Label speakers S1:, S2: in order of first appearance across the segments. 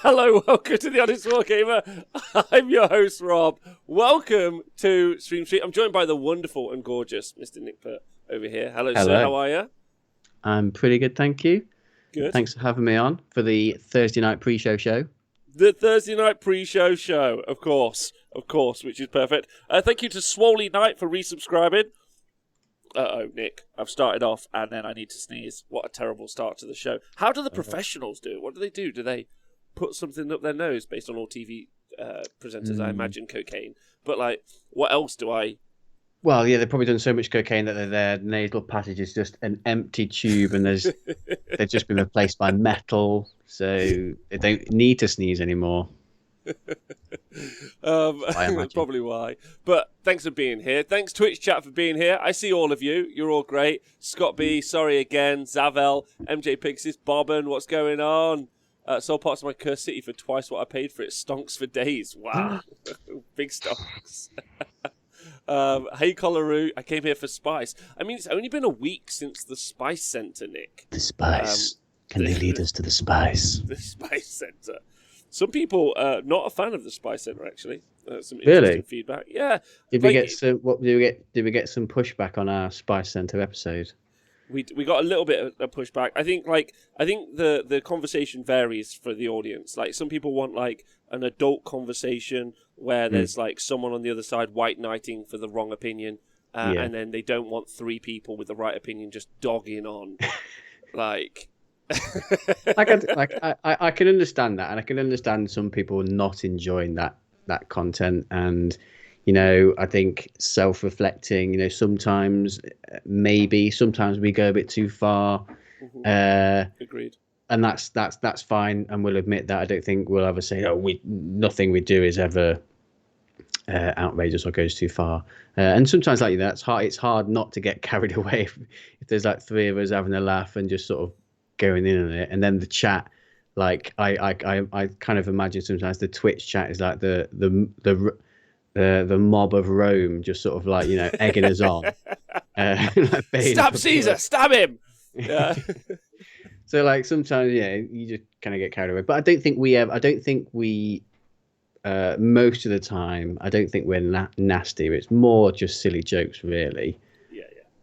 S1: Hello, welcome to the Honest Wargamer. I'm your host, Rob. Welcome to Stream Street. I'm joined by the wonderful and gorgeous Mr. Nick Pert over here. Hello, sir. How are you?
S2: I'm pretty good, thank you.
S1: Good.
S2: Thanks for having me on for the Thursday night pre-show show.
S1: The Thursday night pre-show show, of course, which is perfect. Thank you to Swoley Knight for resubscribing. Uh-oh, Nick, I've started off and then I need to sneeze. What a terrible start to the show. How do the professionals do it? What do they do? Do they put something up their nose based on all TV presenters? I imagine cocaine. But, like, what else do I...
S2: Well, yeah, they've probably done so much cocaine that their nasal passage is just an empty tube and they've just been replaced by metal, so they don't need to sneeze anymore.
S1: That's probably why. But thanks for being here. Thanks Twitch chat for being here. I see all of you. You're all great. Scott B, sorry again. Zavel, MJ Pixis, Bobbin, what's going on? Sold parts of my cursed city for twice what I paid for it. Stonks for days. Wow. Big stonks. Hey Collaroo, I came here for Spice. I mean, it's only been a week since the Spice Centre, Nick.
S2: The Spice. Can they lead us to the Spice?
S1: The Spice Centre. Some people not a fan of the Spice Centre, actually. Some interesting feedback. Yeah.
S2: Did we get some? What did we get? Did we get some pushback on our Spice Centre episode?
S1: We got a little bit of pushback. I think the conversation varies for the audience. Like some people want like an adult conversation where there's like someone on the other side white knighting for the wrong opinion, and then they don't want three people with the right opinion just dogging on, like.
S2: I can understand that, and I can understand some people not enjoying that content, and I think self-reflecting. Sometimes we go a bit too far.
S1: Agreed.
S2: And that's fine, and we'll admit that. I don't think we'll ever say, nothing we do is ever outrageous or goes too far. And sometimes like that, it's hard not to get carried away if there's like three of us having a laugh and just sort of going in on it, and then the chat, like I kind of imagine sometimes the Twitch chat is like the mob of Rome, just sort of like egging us on. Like
S1: stab Caesar, stab him. Yeah.
S2: So like sometimes you just kind of get carried away, but I don't think we most of the time I don't think we're nasty. It's more just silly jokes, really.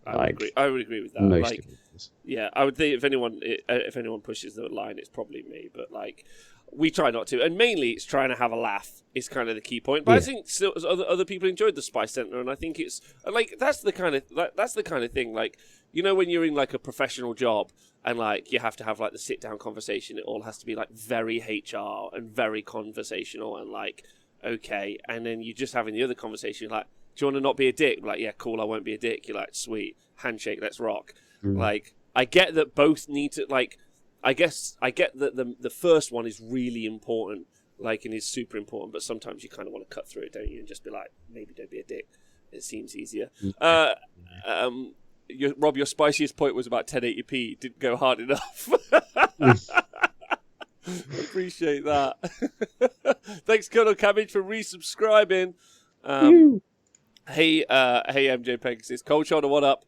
S1: I would agree with that.
S2: Most of it.
S1: Yeah, I would think if anyone pushes the line, it's probably me. But like, we try not to, and mainly it's trying to have a laugh is kind of the key point. But I think still other people enjoyed the Spice Centre, and I think it's like that's the kind of thing. Like when you're in like a professional job and like you have to have like the sit down conversation, it all has to be like very HR and very conversational and like okay, and then you just having the other conversation like. Do you want to not be a dick? Like, yeah, cool, I won't be a dick. You're like, sweet, handshake, let's rock. Like, I get that both need to, like, I get that the first one is really important, like, and is super important, but sometimes you kind of want to cut through it, don't you? And just be like, maybe don't be a dick. It seems easier. Rob, your spiciest point was about 1080p. Didn't go hard enough. Appreciate that. Thanks, Colonel Cabbage, for resubscribing. Hey, MJ Pegasus. Cold Shoulder, what up?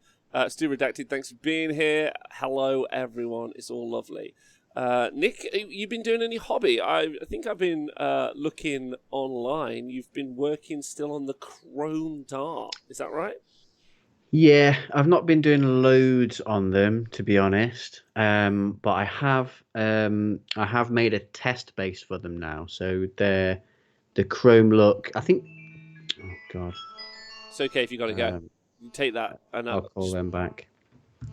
S1: Stu Redacted, thanks for being here. Hello, everyone. It's all lovely. Nick, you been doing any hobby? I think I've been looking online. You've been working still on the Chrome Dart. Is that right?
S2: Yeah, I've not been doing loads on them, to be honest. But I have made a test base for them now. So they're the Chrome look. I think. Oh God.
S1: It's okay if you got to go. You take that.
S2: I'll call them back.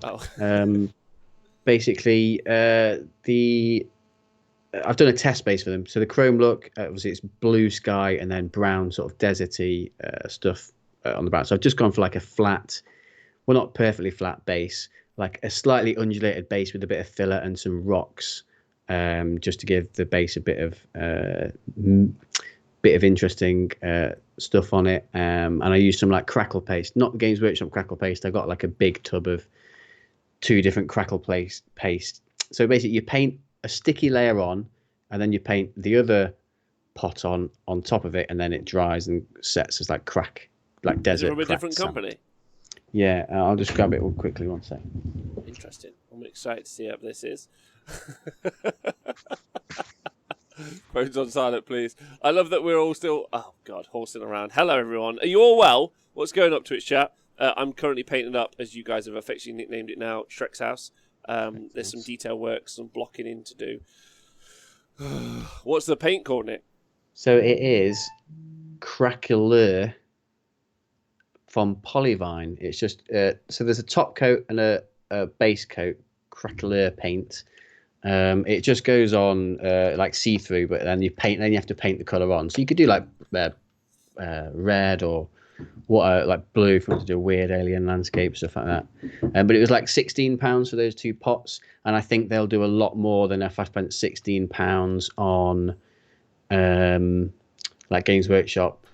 S1: Oh.
S2: Basically, I've done a test base for them. So the Chrome look, obviously, it's blue sky and then brown sort of deserty stuff on the back. So I've just gone for like a flat, well, not perfectly flat base, like a slightly undulated base with a bit of filler and some rocks, just to give the base a bit of interesting stuff on it, and I used some like crackle paste, not Games Workshop crackle paste. I got like a big tub of 2 different crackle paste. So basically you paint a sticky layer on and then you paint the other pot on top of it, and then it dries and sets as like desert.
S1: From a different company?
S2: Yeah, I'll just grab it quickly, one sec.
S1: Interesting. I'm excited to see how this is. Phones on silent, please. I love that we're all still, oh God, horsing around. Hello, everyone. Are you all well? What's going up, Twitch chat? I'm currently painting up, as you guys have affectionately nicknamed it now, Shrek's house. There's some detail work, some blocking in to do. What's the paint called, Nick?
S2: So it is Craquelure from Polyvine. It's just so there's a top coat and a base coat, Craquelure paint. It just goes on like see-through, but then you have to paint the color on. So you could do like red or like blue if you want to do a weird alien landscape, stuff like that. But it was like £16 for those two pots, and I think they'll do a lot more than if I spent £16 on like Games Workshop,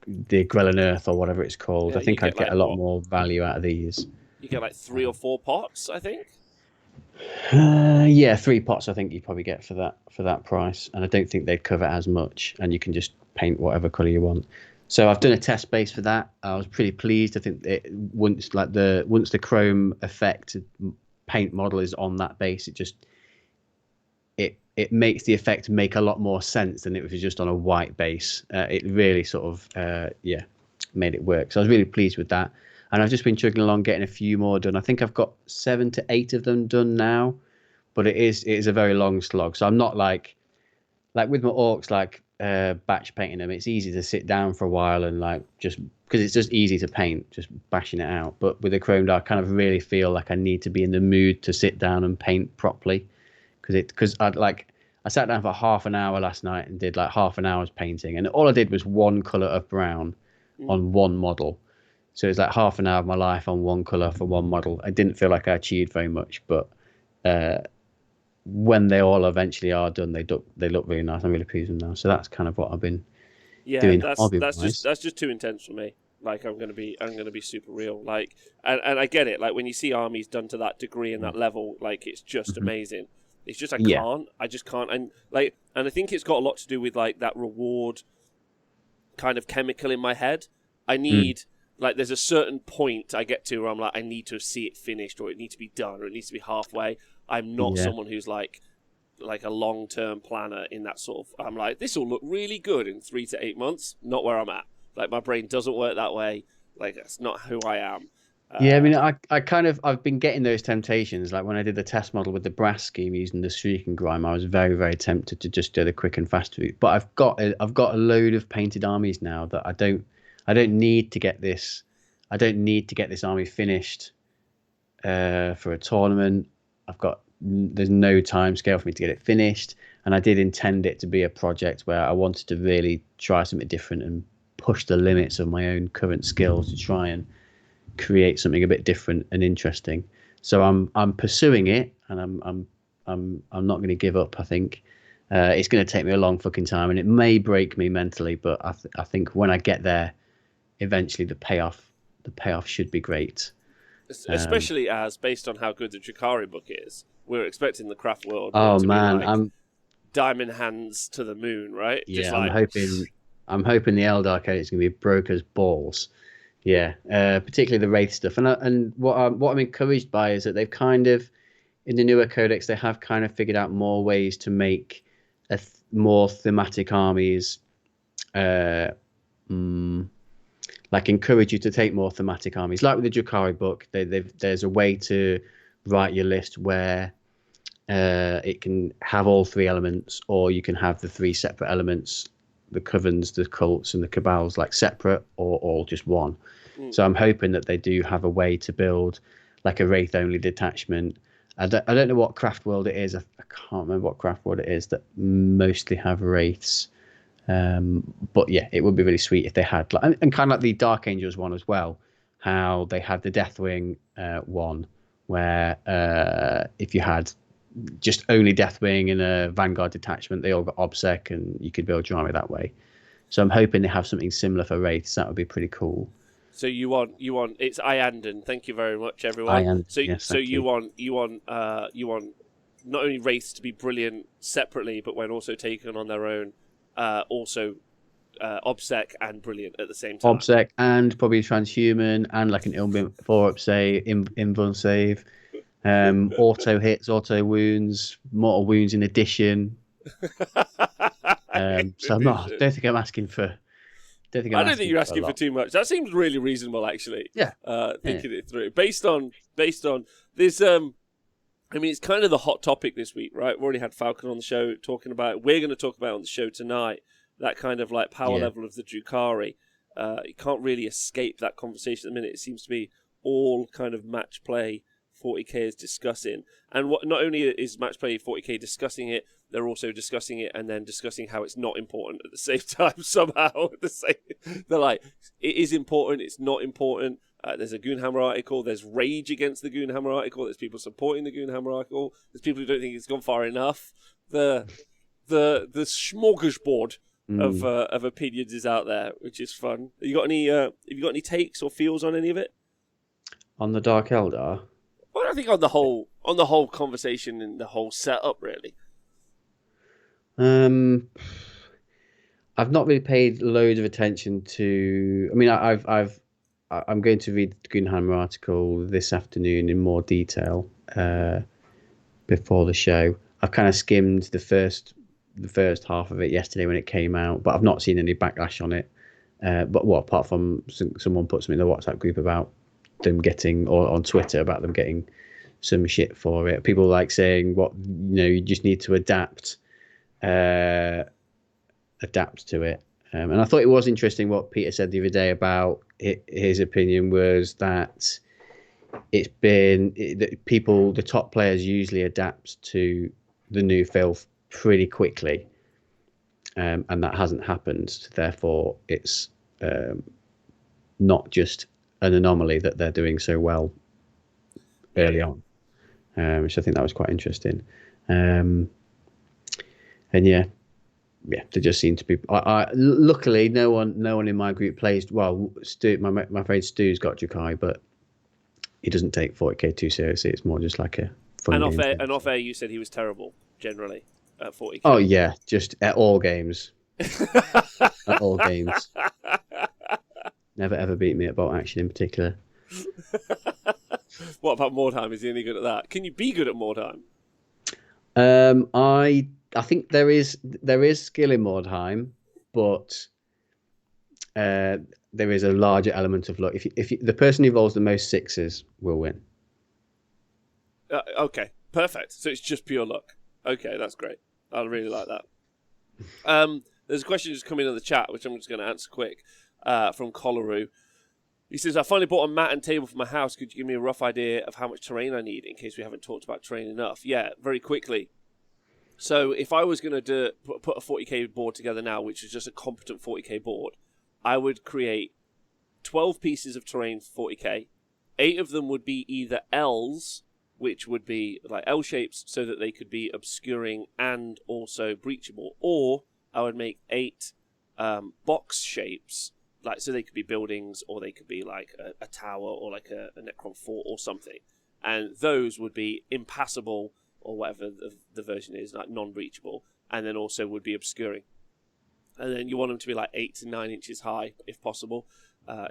S2: the Grelin Earth or whatever it's called.
S1: Yeah,
S2: I think I'd get
S1: like
S2: a lot more value out of these.
S1: You get like 3 or 4 pots, I think.
S2: Yeah, 3 pots I think you probably get for that price, and I don't think they'd cover as much, and you can just paint whatever color you want. So I've done a test base for that. I was pretty pleased. I think once the chrome effect paint model is on that base, it makes the effect make a lot more sense than if it was just on a white base. It really sort of made it work. So I was really pleased with that. And I've just been chugging along, getting a few more done. I think I've got 7 to 8 of them done now, but it is a very long slog. So I'm not like with my orcs, like batch painting them. It's easy to sit down for a while and like just because it's just easy to paint, just bashing it out. But with the chromed, I kind of really feel like I need to be in the mood to sit down and paint properly, because I sat down for half an hour last night and did like half an hour's painting, and all I did was one color of brown on one model. So it's like half an hour of my life on one color for one model. I didn't feel like I achieved very much, but when they all eventually are done, they look really nice. I'm really pleased with them now. So that's kind of what I've been doing.
S1: That's just too intense for me. Like I'm gonna be super real. Like and I get it. Like when you see armies done to that degree and that level, like it's just amazing. It's just I just can't. And I think it's got a lot to do with like that reward kind of chemical in my head. I need. Like, there's a certain point I get to where I'm like, I need to see it finished, or it needs to be done, or it needs to be halfway. I'm not someone who's like a long-term planner in that sort of... I'm like, this will look really good in 3 to 8 months. Not where I'm at. Like, my brain doesn't work that way. Like, that's not who I am.
S2: Yeah, I mean, I've been getting those temptations. Like when I did the test model with the brass scheme using the streak and grime, I was very, very tempted to just do the quick and fast route. But I've got a load of painted armies now that I don't need to get this. I don't need to get this army finished for a tournament. There's no time scale for me to get it finished, and I did intend it to be a project where I wanted to really try something different and push the limits of my own current skills to try and create something a bit different and interesting. So I'm pursuing it, and I'm not going to give up. I think it's going to take me a long fucking time, and it may break me mentally, but I think when I get there, eventually the payoff should be great.
S1: Especially as based on how good the Drakari book is, we're expecting the craft world
S2: to
S1: be
S2: like
S1: diamond hands to the moon, right?
S2: Yeah,
S1: just
S2: I'm hoping the Eldar code is going to be broke as balls. Yeah, particularly the Wraith stuff, and what I'm encouraged by is that they've kind of, in the newer codex, they have kind of figured out more ways to make more thematic armies, like encourage you to take more thematic armies. Like with the Drakari book, there's a way to write your list where it can have all 3 elements, or you can have the 3 separate elements, the covens, the cults, and the cabals, like separate or all just one. So I'm hoping that they do have a way to build like a wraith only detachment. I don't know what craft world it is. I can't remember what craft world it is that mostly have wraiths. But yeah, it would be really sweet if they had and kind of like the Dark Angels one as well, how they had the Deathwing one, where if you had just only Deathwing in a Vanguard detachment, they all got OBSEC, and you could build your army that way. So I'm hoping they have something similar for wraiths. That would be pretty cool.
S1: So you want it's Iandan. Thank you very much, everyone. You want not only wraiths to be brilliant separately, but when also taken on their own, also OBSEC and brilliant at the same time.
S2: OBSEC and probably transhuman and like an Ilbim 4-up save, invuln save, auto hits, auto wounds, mortal wounds in addition. So I'm not. Don't think I'm asking for. Don't think I'm
S1: I don't think you're asking
S2: a
S1: for
S2: lot.
S1: too much. That seems really reasonable, actually.
S2: Yeah.
S1: Thinking it through, based on this. I mean, it's kind of the hot topic this week, right? We've already had Falcon on the show talking about it. We're going to talk about it on the show tonight. That kind of like power level of the Drukhari. You can't really escape that conversation at the minute. It seems to be all kind of match play 40k is discussing. And what not only is match play 40k discussing it, they're also discussing it and then discussing how it's not important at the same time somehow. They're like, it is important, it's not important. There's a Goonhammer article. There's rage against the Goonhammer article. There's people supporting the Goonhammer article. There's people who don't think it's gone far enough. The smorgasbord of opinions is out there, which is fun. Have you got any takes or feels on any of it?
S2: On the Dark Eldar?
S1: Well, I think on the whole conversation and the whole setup, really.
S2: I've not really paid loads of attention to. I mean, I'm going to read the Goonhammer article this afternoon in more detail before the show. I've kind of skimmed the first half of it yesterday when it came out, but I've not seen any backlash on it. But apart from someone put something in the WhatsApp group about them getting, or on Twitter about them getting some shit for it. People like saying, you just need to adapt to it. And I thought it was interesting what Peter said the other day about his opinion was that the top players usually adapt to the new filth pretty quickly, and that hasn't happened. So therefore, it's not just an anomaly that they're doing so well early on, which I think that was quite interesting. And they just seem to be. Luckily, no one in my group plays well. Stu, my friend Stu's got Jukai, but he doesn't take 40k too seriously. It's more just like a fun game.
S1: And off air, you said he was terrible generally at 40k.
S2: Oh yeah, just at all games. At all games. Never ever beat me at bolt action in particular.
S1: What about Mordheim? Is he any good at that? Can you be good at Mordheim?
S2: I think there is skill in Mordheim, but there is a larger element of luck. If the person who rolls the most sixes will win.
S1: Okay, perfect. So it's just pure luck. Okay, that's great. I really like that. There's a question just coming in the chat, which I'm just going to answer quick, from Collaroo. He says, I finally bought a mat and table for my house. Could you give me a rough idea of how much terrain I need in case we haven't talked about terrain enough? Yeah, very quickly. So if I was going to put a 40k board together now, which is just a competent 40k board, I would create 12 pieces of terrain for 40k. 8 of them would be either L's, which would be like L shapes so that they could be obscuring and also breachable, or I would make 8 box shapes, like so they could be buildings, or they could be like a tower, or like a Necron fort or something, and those would be impassable, or whatever the version is, like non-breachable, and then also would be obscuring. And then you want them to be like 8 to 9 inches high, if possible,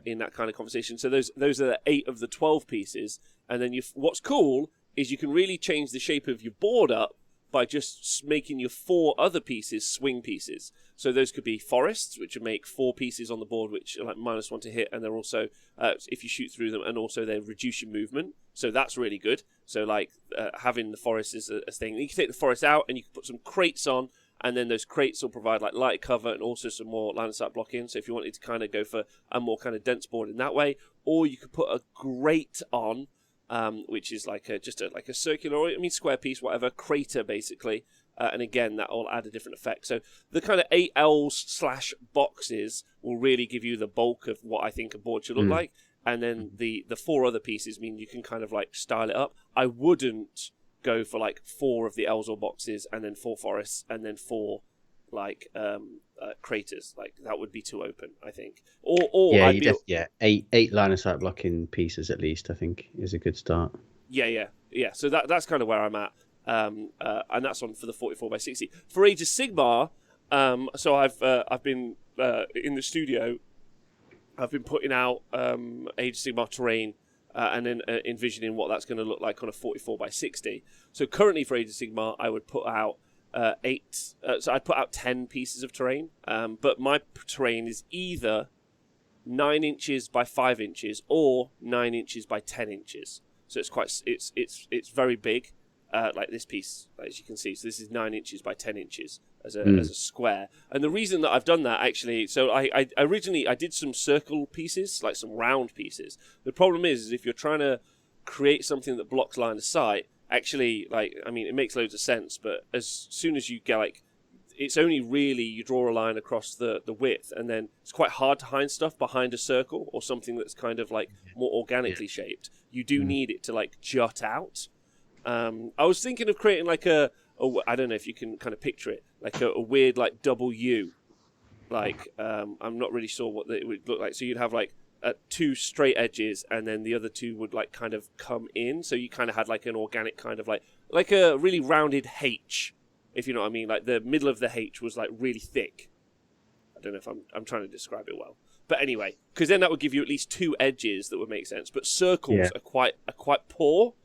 S1: in that kind of conversation. So those are the 8 of the 12 pieces. And then what's cool is you can really change the shape of your board up by just making your 4 other pieces swing pieces. So those could be forests, which would make 4 pieces on the board, which are like -1 to hit, and they're also, if you shoot through them, and also they reduce your movement. So that's really good. So like having the forest is a thing. You can take the forest out and you can put some crates on, and then those crates will provide like light cover and also some more line of sight blocking. So if you wanted to kind of go for a more kind of dense board in that way, or you could put a grate on, which is like a circular, or square piece, whatever, crater basically. And again, that will add a different effect. So the kind of 8 L's / boxes will really give you the bulk of what I think a board should look like. And then the 4 other pieces mean you can kind of like style it up. I wouldn't go for like 4 of the L's or boxes and then 4 forests and then 4 like craters. Like that would be too open, I think. Or
S2: yeah, eight line of sight blocking pieces at least, I think, is a good start.
S1: Yeah. So that's kind of where I'm at. And that's on for the 44x60. For Age of Sigmar, so I've been in the studio. I've been putting out Age of Sigmar terrain and then envisioning what that's going to look like on a 44x60. So currently for Age of Sigmar, I would put out 8. So I put out 10 pieces of terrain. But my terrain is either 9 inches by 5 inches or 9 inches by 10 inches. So it's very big, like this piece, as you can see. So this is 9 inches by 10 inches as a square. And the reason that I've done that, actually, so I originally did some circle pieces, like some round pieces. The problem is if you're trying to create something that blocks line of sight, actually, like, I mean, it makes loads of sense, but as soon as you get, like, it's only really you draw a line across the width, and then it's quite hard to hide stuff behind a circle or something that's kind of like more organically shaped. You do need it to like jut out. I was thinking of creating like a I don't know if you can kind of picture it, like a weird like double U. Like I'm not really sure what it would look like. So you'd have like 2 straight edges, and then the other 2 would like kind of come in. So you kind of had like an organic kind of like a really rounded H. If you know what I mean, like the middle of the H was like really thick. I don't know if I'm trying to describe it well, but anyway, because then that would give you at least 2 edges that would make sense. But circles are quite poor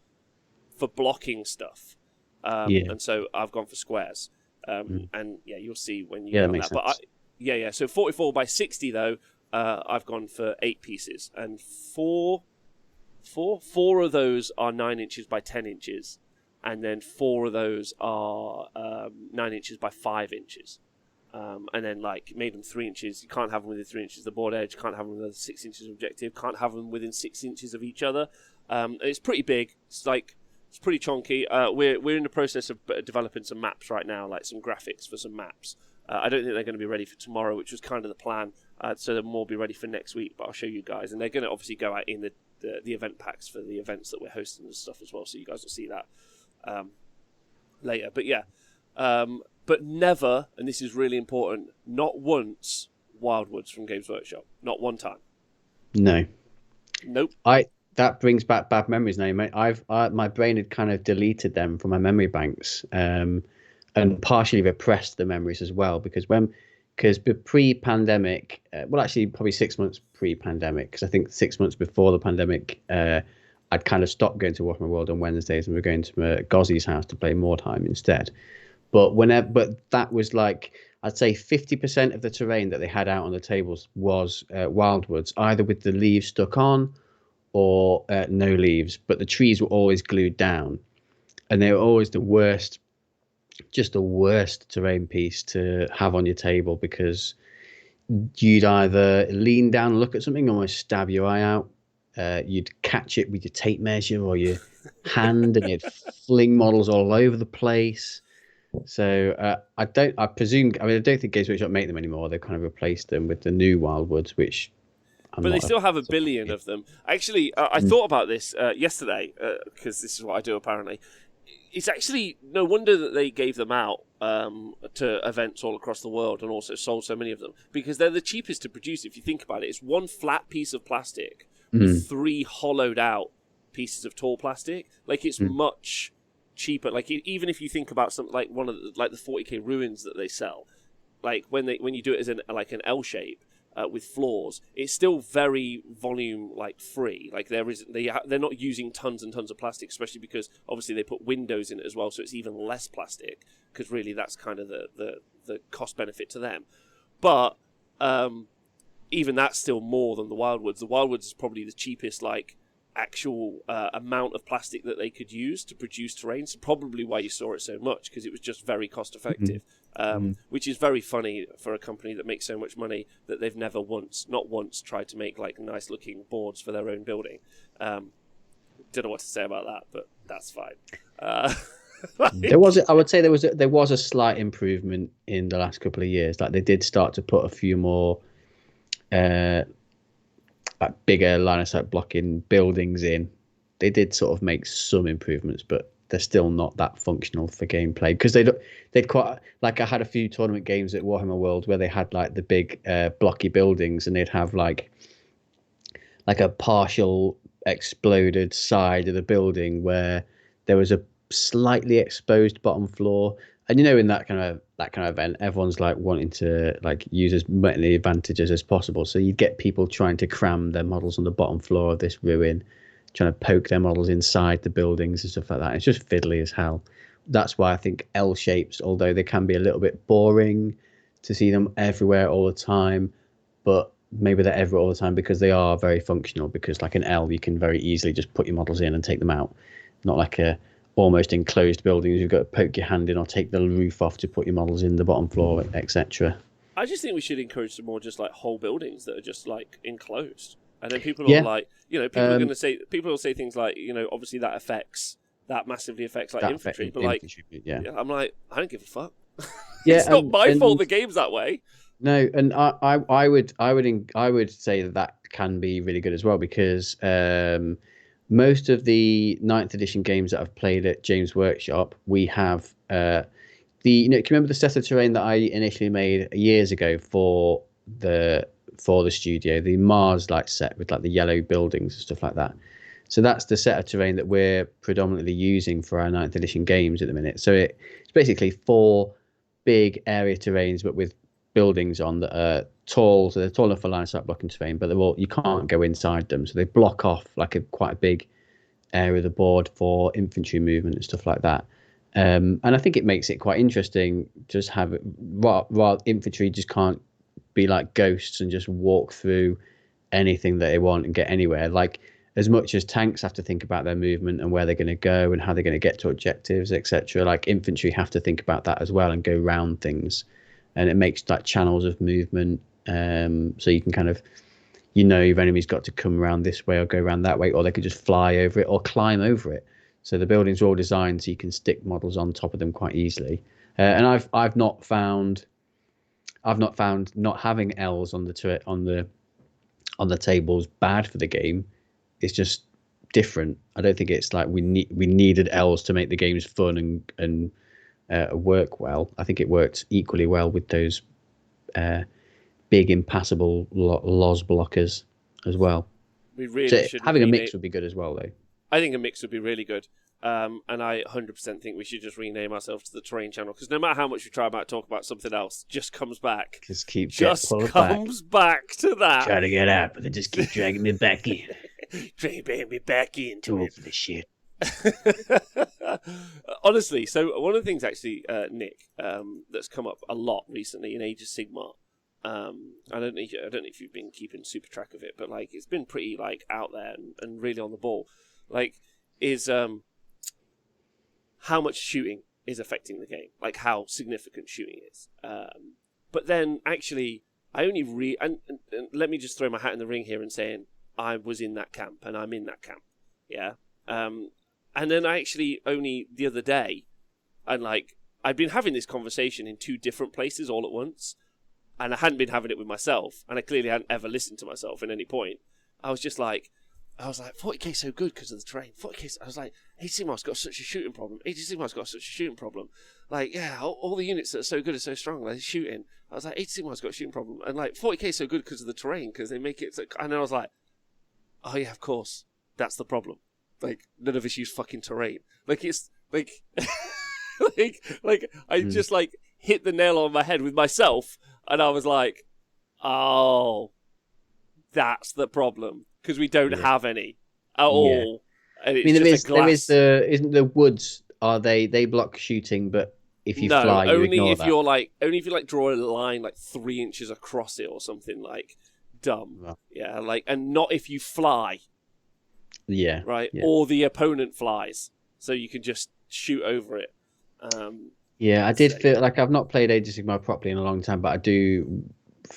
S1: for blocking stuff, and so I've gone for squares. And yeah, you'll see when you get on that. But so 44 by 60 though, I've gone for 8 pieces, and four of those are 9 inches by 10 inches. And then 4 of those are 9 inches by 5 inches. And then, like, made them 3 inches. You can't have them within 3 inches of the board edge. Can't have them within 6 inches of objective. Can't have them within 6 inches of each other. It's pretty big. It's pretty chunky. We're in the process of developing some maps right now, like some graphics for some maps. I don't think they're going to be ready for tomorrow, which was kind of the plan. So they'll more be ready for next week. But I'll show you guys. And they're going to obviously go out in the event packs for the events that we're hosting and stuff as well. So you guys will see that later. But yeah, but never, and this is really important, not once Wildwoods from Games Workshop. Not one time.
S2: No.
S1: Nope.
S2: That brings back bad memories now, mate. My brain had kind of deleted them from my memory banks, and partially repressed the memories as well, because pre-pandemic, well, actually probably 6 months pre-pandemic, because I think 6 months before the pandemic, I'd kind of stopped going to Wargamer World on Wednesdays, and we were going to Gozzy's house to play more time instead. But that was like, I'd say 50% of the terrain that they had out on the tables was Wildwoods, either with the leaves stuck on or no leaves, but the trees were always glued down, and they were always the worst terrain piece to have on your table, because you'd either lean down and look at something and almost stab your eye out. You'd catch it with your tape measure or your hand, and you'd fling models all over the place. So I don't think Games Workshop make them anymore. They've kind of replaced them with the new Wildwoods, which
S1: but they still have a billion of them. Actually, I thought about this yesterday, because this is what I do apparently. It's actually no wonder that they gave them out to events all across the world, and also sold so many of them, because they're the cheapest to produce. If you think about it, it's one flat piece of plastic with 3 hollowed out pieces of tall plastic. Like, it's much cheaper. Like, even if you think about something like one of the 40k ruins that they sell, like when you do it as an L shape with floors, it's still very volume free. Like, they're not using tons and tons of plastic, especially because obviously they put windows in it as well, so it's even less plastic, because really that's kind of the cost benefit to them. But even that's still more than the Wildwoods. The Wildwoods is probably the cheapest actual amount of plastic that they could use to produce terrain. So probably why you saw it so much, because it was just very cost effective. Which is very funny for a company that makes so much money that they've not once tried to make nice looking boards for their own building. Don't know what to say about that, but that's fine.
S2: I would say there was a slight improvement in the last couple of years. Like, they did start to put a few more bigger line of sight blocking buildings in. They did sort of make some improvements, but they're still not that functional for gameplay, because they'd quite, like, I had a few tournament games at Warhammer World where they had the big blocky buildings, and they'd have like a partial exploded side of the building where there was a slightly exposed bottom floor. And in that kind of event, everyone's wanting to use as many advantages as possible. So you'd get people trying to cram their models on the bottom floor of this ruin, trying to poke their models inside the buildings and stuff like that. It's just fiddly as hell. that's why I think L shapes, although they can be a little bit boring to see them everywhere all the time, but maybe they're everywhere all the time because they are very functional. Because like an L, you can very easily just put your models in and take them out. Not like a almost enclosed buildings you've got to poke your hand in or take the roof off to put your models in the bottom floor, etc.
S1: I just think we should encourage some more just like whole buildings that are just like enclosed, and then people
S2: Yeah.
S1: are like, people are going to say, people will say things like, obviously that massively affects like
S2: That
S1: infantry,
S2: affect
S1: but like,
S2: infantry, yeah.
S1: I'm like, I don't give a fuck.
S2: Yeah,
S1: It's not my fault the game's that way.
S2: No, and I would say that can be really good as well, because most of the ninth edition games that I've played at James Workshop, we have can you remember the set of terrain that I initially made years ago for the studio, the Mars like set with like the yellow buildings and stuff like that. So that's the set of terrain that we're predominantly using for our ninth edition games at the minute. So it's basically 4 big area terrains, but with buildings on that are tall, so they're tall enough for line of sight blocking terrain, but you can't go inside them, so they block off like quite a big area of the board for infantry movement and stuff like that. And I think it makes it quite interesting. Just have it while infantry just can't be like ghosts and just walk through anything that they want and get anywhere. Like as much as tanks have to think about their movement and where they're going to go and how they're going to get to objectives, etc. Like infantry have to think about that as well and go round things. And it makes like channels of movement, so you can kind of, your enemy's got to come around this way or go around that way, or they could just fly over it or climb over it. So the buildings are all designed so you can stick models on top of them quite easily. And I've not found not having L's on the tables bad for the game. It's just different. I don't think it's like we needed L's to make the games fun and work well. I think it worked equally well with those big impassable LOS blockers as well.
S1: We really should
S2: having a mix would be good as well, though.
S1: I think a mix would be really good. And I 100% think we should just rename ourselves to the Terrain Channel, because no matter how much we try about talk about something else, just comes back. Comes back to that.
S2: Try to get out, but they just keep dragging me back in.
S1: Dragging me back into
S2: it. For this shit.
S1: Honestly, so one of the things actually, Nick, that's come up a lot recently in Age of Sigmar. I don't know if you've been keeping super track of it, but like it's been pretty like out there and really on the ball. Like, is how much shooting is affecting the game, like how significant shooting is. But then actually, I only and let me just throw my hat in the ring here and saying I was in that camp and I'm in that camp, yeah. And then I actually only the other day, and like I'd been having this conversation in 2 different places all at once, and I hadn't been having it with myself, and I clearly hadn't ever listened to myself at any point. I was like, 40k so good because of the terrain. 40k, I was like, Age of Sigmar's got such a shooting problem. Age of Sigmar's got such a shooting problem. Like, yeah, all the units that are so good are so strong. Like shooting. I was like, Age of Sigmar's got a shooting problem, and like 40k so good because of the terrain, because they make it. So, and I was like, oh yeah, of course, that's the problem. Like, none of us use fucking terrain. Like, it's like, I just like hit the nail on my head with myself, and I was like, oh, that's the problem, because we don't have any at all. And it's
S2: isn't the woods? Are they block shooting? But if you fly, you ignore that.
S1: Only if you like draw a line like 3 inches across it or something like dumb. Well, yeah, like, and not if you fly.
S2: Yeah.
S1: Right?
S2: Yeah.
S1: Or the opponent flies. So you can just shoot over it.
S2: Yeah, I did feel like I've not played Age of Sigmar properly in a long time, but I do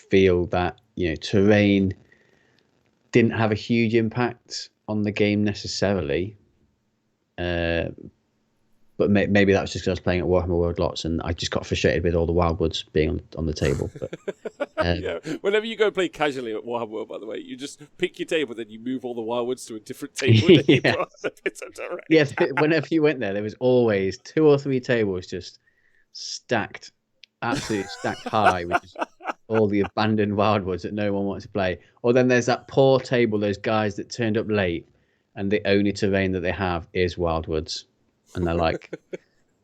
S2: feel that, terrain didn't have a huge impact on the game necessarily. But maybe that was just because I was playing at Warhammer World lots and I just got frustrated with all the wildwoods being on the table. But,
S1: yeah. Whenever you go play casually at Warhammer World, by the way, you just pick your table, then you move all the wildwoods to a different table. And you put a bit of terrain.
S2: Yeah, whenever you went there was always 2 or 3 tables just stacked, absolutely stacked high, with just all the abandoned wildwoods that no one wants to play. Or then there's that poor table, those guys that turned up late and the only terrain that they have is wildwoods. And they're like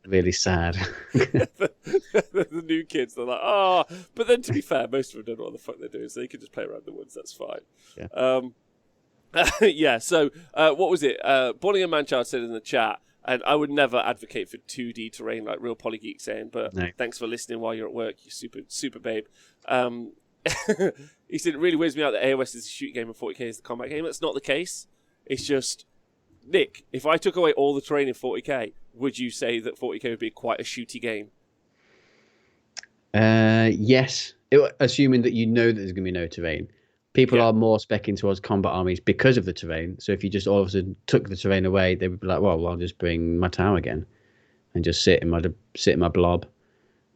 S2: really sad.
S1: The new kids, they're like, oh. But then to be fair, most of them don't know what the fuck they're doing, so they can just play around the woods, that's fine.
S2: Yeah.
S1: Yeah, so what was it? Bonnie and Manchard said in the chat, And I would never advocate for 2D terrain like Real Polygeek saying, but
S2: No.
S1: thanks for listening while you're at work, you super babe. He said it really weirds me out that AOS is a shoot game and 40k is the combat game. That's not the case. It's just, Nick, if I took away all the terrain in 40k, would you say that 40k would be quite a shooty game?
S2: Yes. Assuming that you know that there's going to be no terrain. People are more specking towards combat armies because of the terrain. So if you just all of a sudden took the terrain away, they would be like, well, I'll just bring my tower again and just sit in my blob,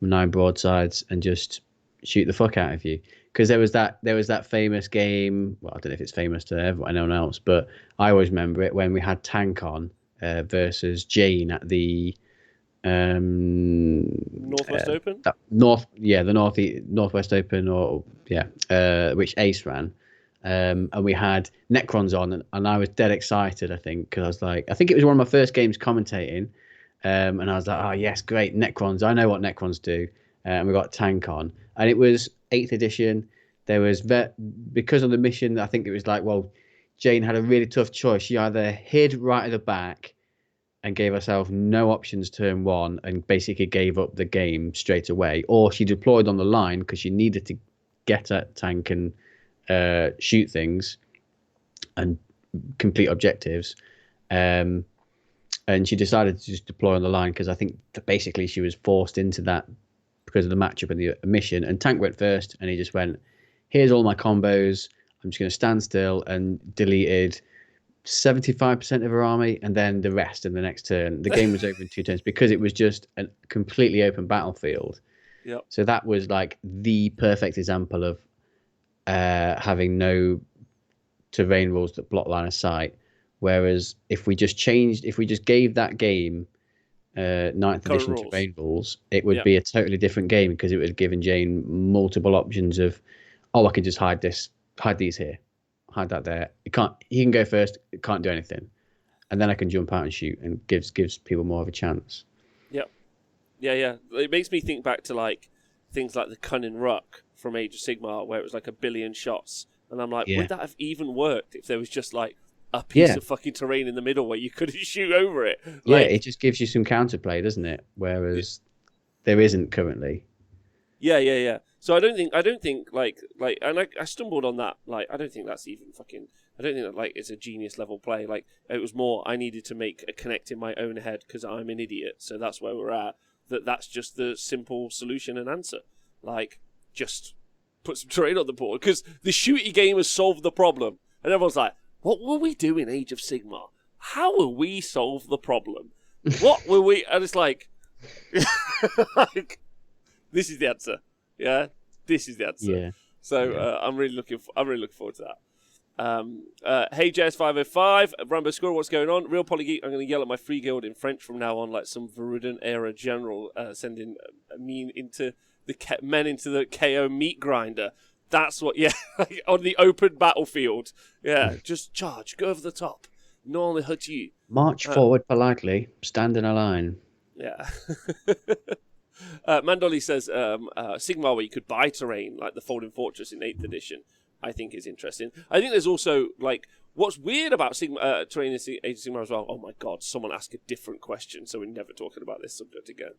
S2: 9 broadsides, and just shoot the fuck out of you. Because there was that famous game. Well, I don't know if it's famous to anyone else, but I always remember it when we had Tank on versus Jane at the
S1: Northwest Open.
S2: The Northwest Open, which Ace ran. And we had Necrons on, and I was dead excited. I think because I think it was one of my first games commentating, and I was like, oh yes, great Necrons. I know what Necrons do. And we got Tank on, and it was 8th edition. There was because of the mission. I think it was like, well, Jane had a really tough choice. She either hid right at the back and gave herself no options turn 1 and basically gave up the game straight away, or she deployed on the line because she needed to get at Tank and shoot things and complete objectives. And she decided to just deploy on the line because I think that basically she was forced into that because of the matchup and the mission. And Tank went first, and he just went, here's all my combos. I'm just going to stand still, and deleted 75% of her army, and then the rest in the next turn. The game was over in 2 turns because it was just a completely open battlefield.
S1: Yep.
S2: So that was like the perfect example of having no terrain rules that block line of sight. Whereas if we just gave that game 9th edition terrain rules, it would be a totally different game because it would have given Jane multiple options of, I can just hide these here, hide that there. He can go first. It can't do anything, and then I can jump out and shoot, and gives people more of a chance.
S1: Yep. Yeah. It makes me think back to like things like the Cunning Ruck from Age of Sigmar, where it was like 1 billion shots, and I'm like, would that have even worked if there was just like a piece of fucking terrain in the middle where you couldn't shoot over it?
S2: It just gives you some counterplay, doesn't it? Whereas there isn't currently.
S1: Yeah. So I don't think and I stumbled on that. Like, I don't think that's even fucking. I don't think that like it's a genius level play. Like, it was more I needed to make a connect in my own head because I'm an idiot. So that's where we're at. That's just the simple solution and answer. Like, just put some terrain on the board because the shooty game has solved the problem. And everyone's like, what will we do in Age of Sigmar? How will we solve the problem? What will we? And it's like, like, this is the answer. Yeah, this is the answer.
S2: Yeah.
S1: So I'm really looking forward to that. Hey JS505, Rambo Squirrel, what's going on? Real Polygeek, I'm going to yell at my free guild in French from now on, like some Verudin era general sending men into the KO meat grinder. That's what, like on the open battlefield. Yeah, just charge, go over the top. No only hurt you.
S2: March forward politely, stand in a line.
S1: Yeah. Mandoli says Sigmar, where you could buy terrain, like the Folding Fortress in 8th edition, I think is interesting. I think there's also, like, what's weird about terrain in Age of Sigmar as well, oh my god, someone asked a different question, so we're never talking about this subject again,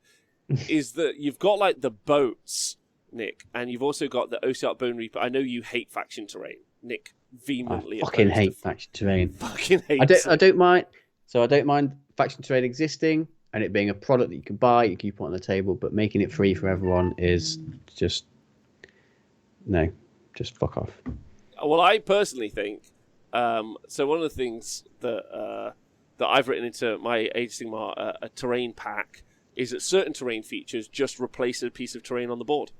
S1: is that you've got, like, the boats, Nick, and you've also got the Oceanic Bone Reaper. I know you hate faction terrain, Nick, vehemently.
S2: I fucking hate faction terrain.
S1: Fucking hate
S2: I don't mind. So I don't mind faction terrain existing and it being a product that you can buy, you can put on the table, but making it free for everyone is just fuck off.
S1: Well, I personally think so. One of the things that I've written into my Age of Sigmar a terrain pack is that certain terrain features just replace a piece of terrain on the board.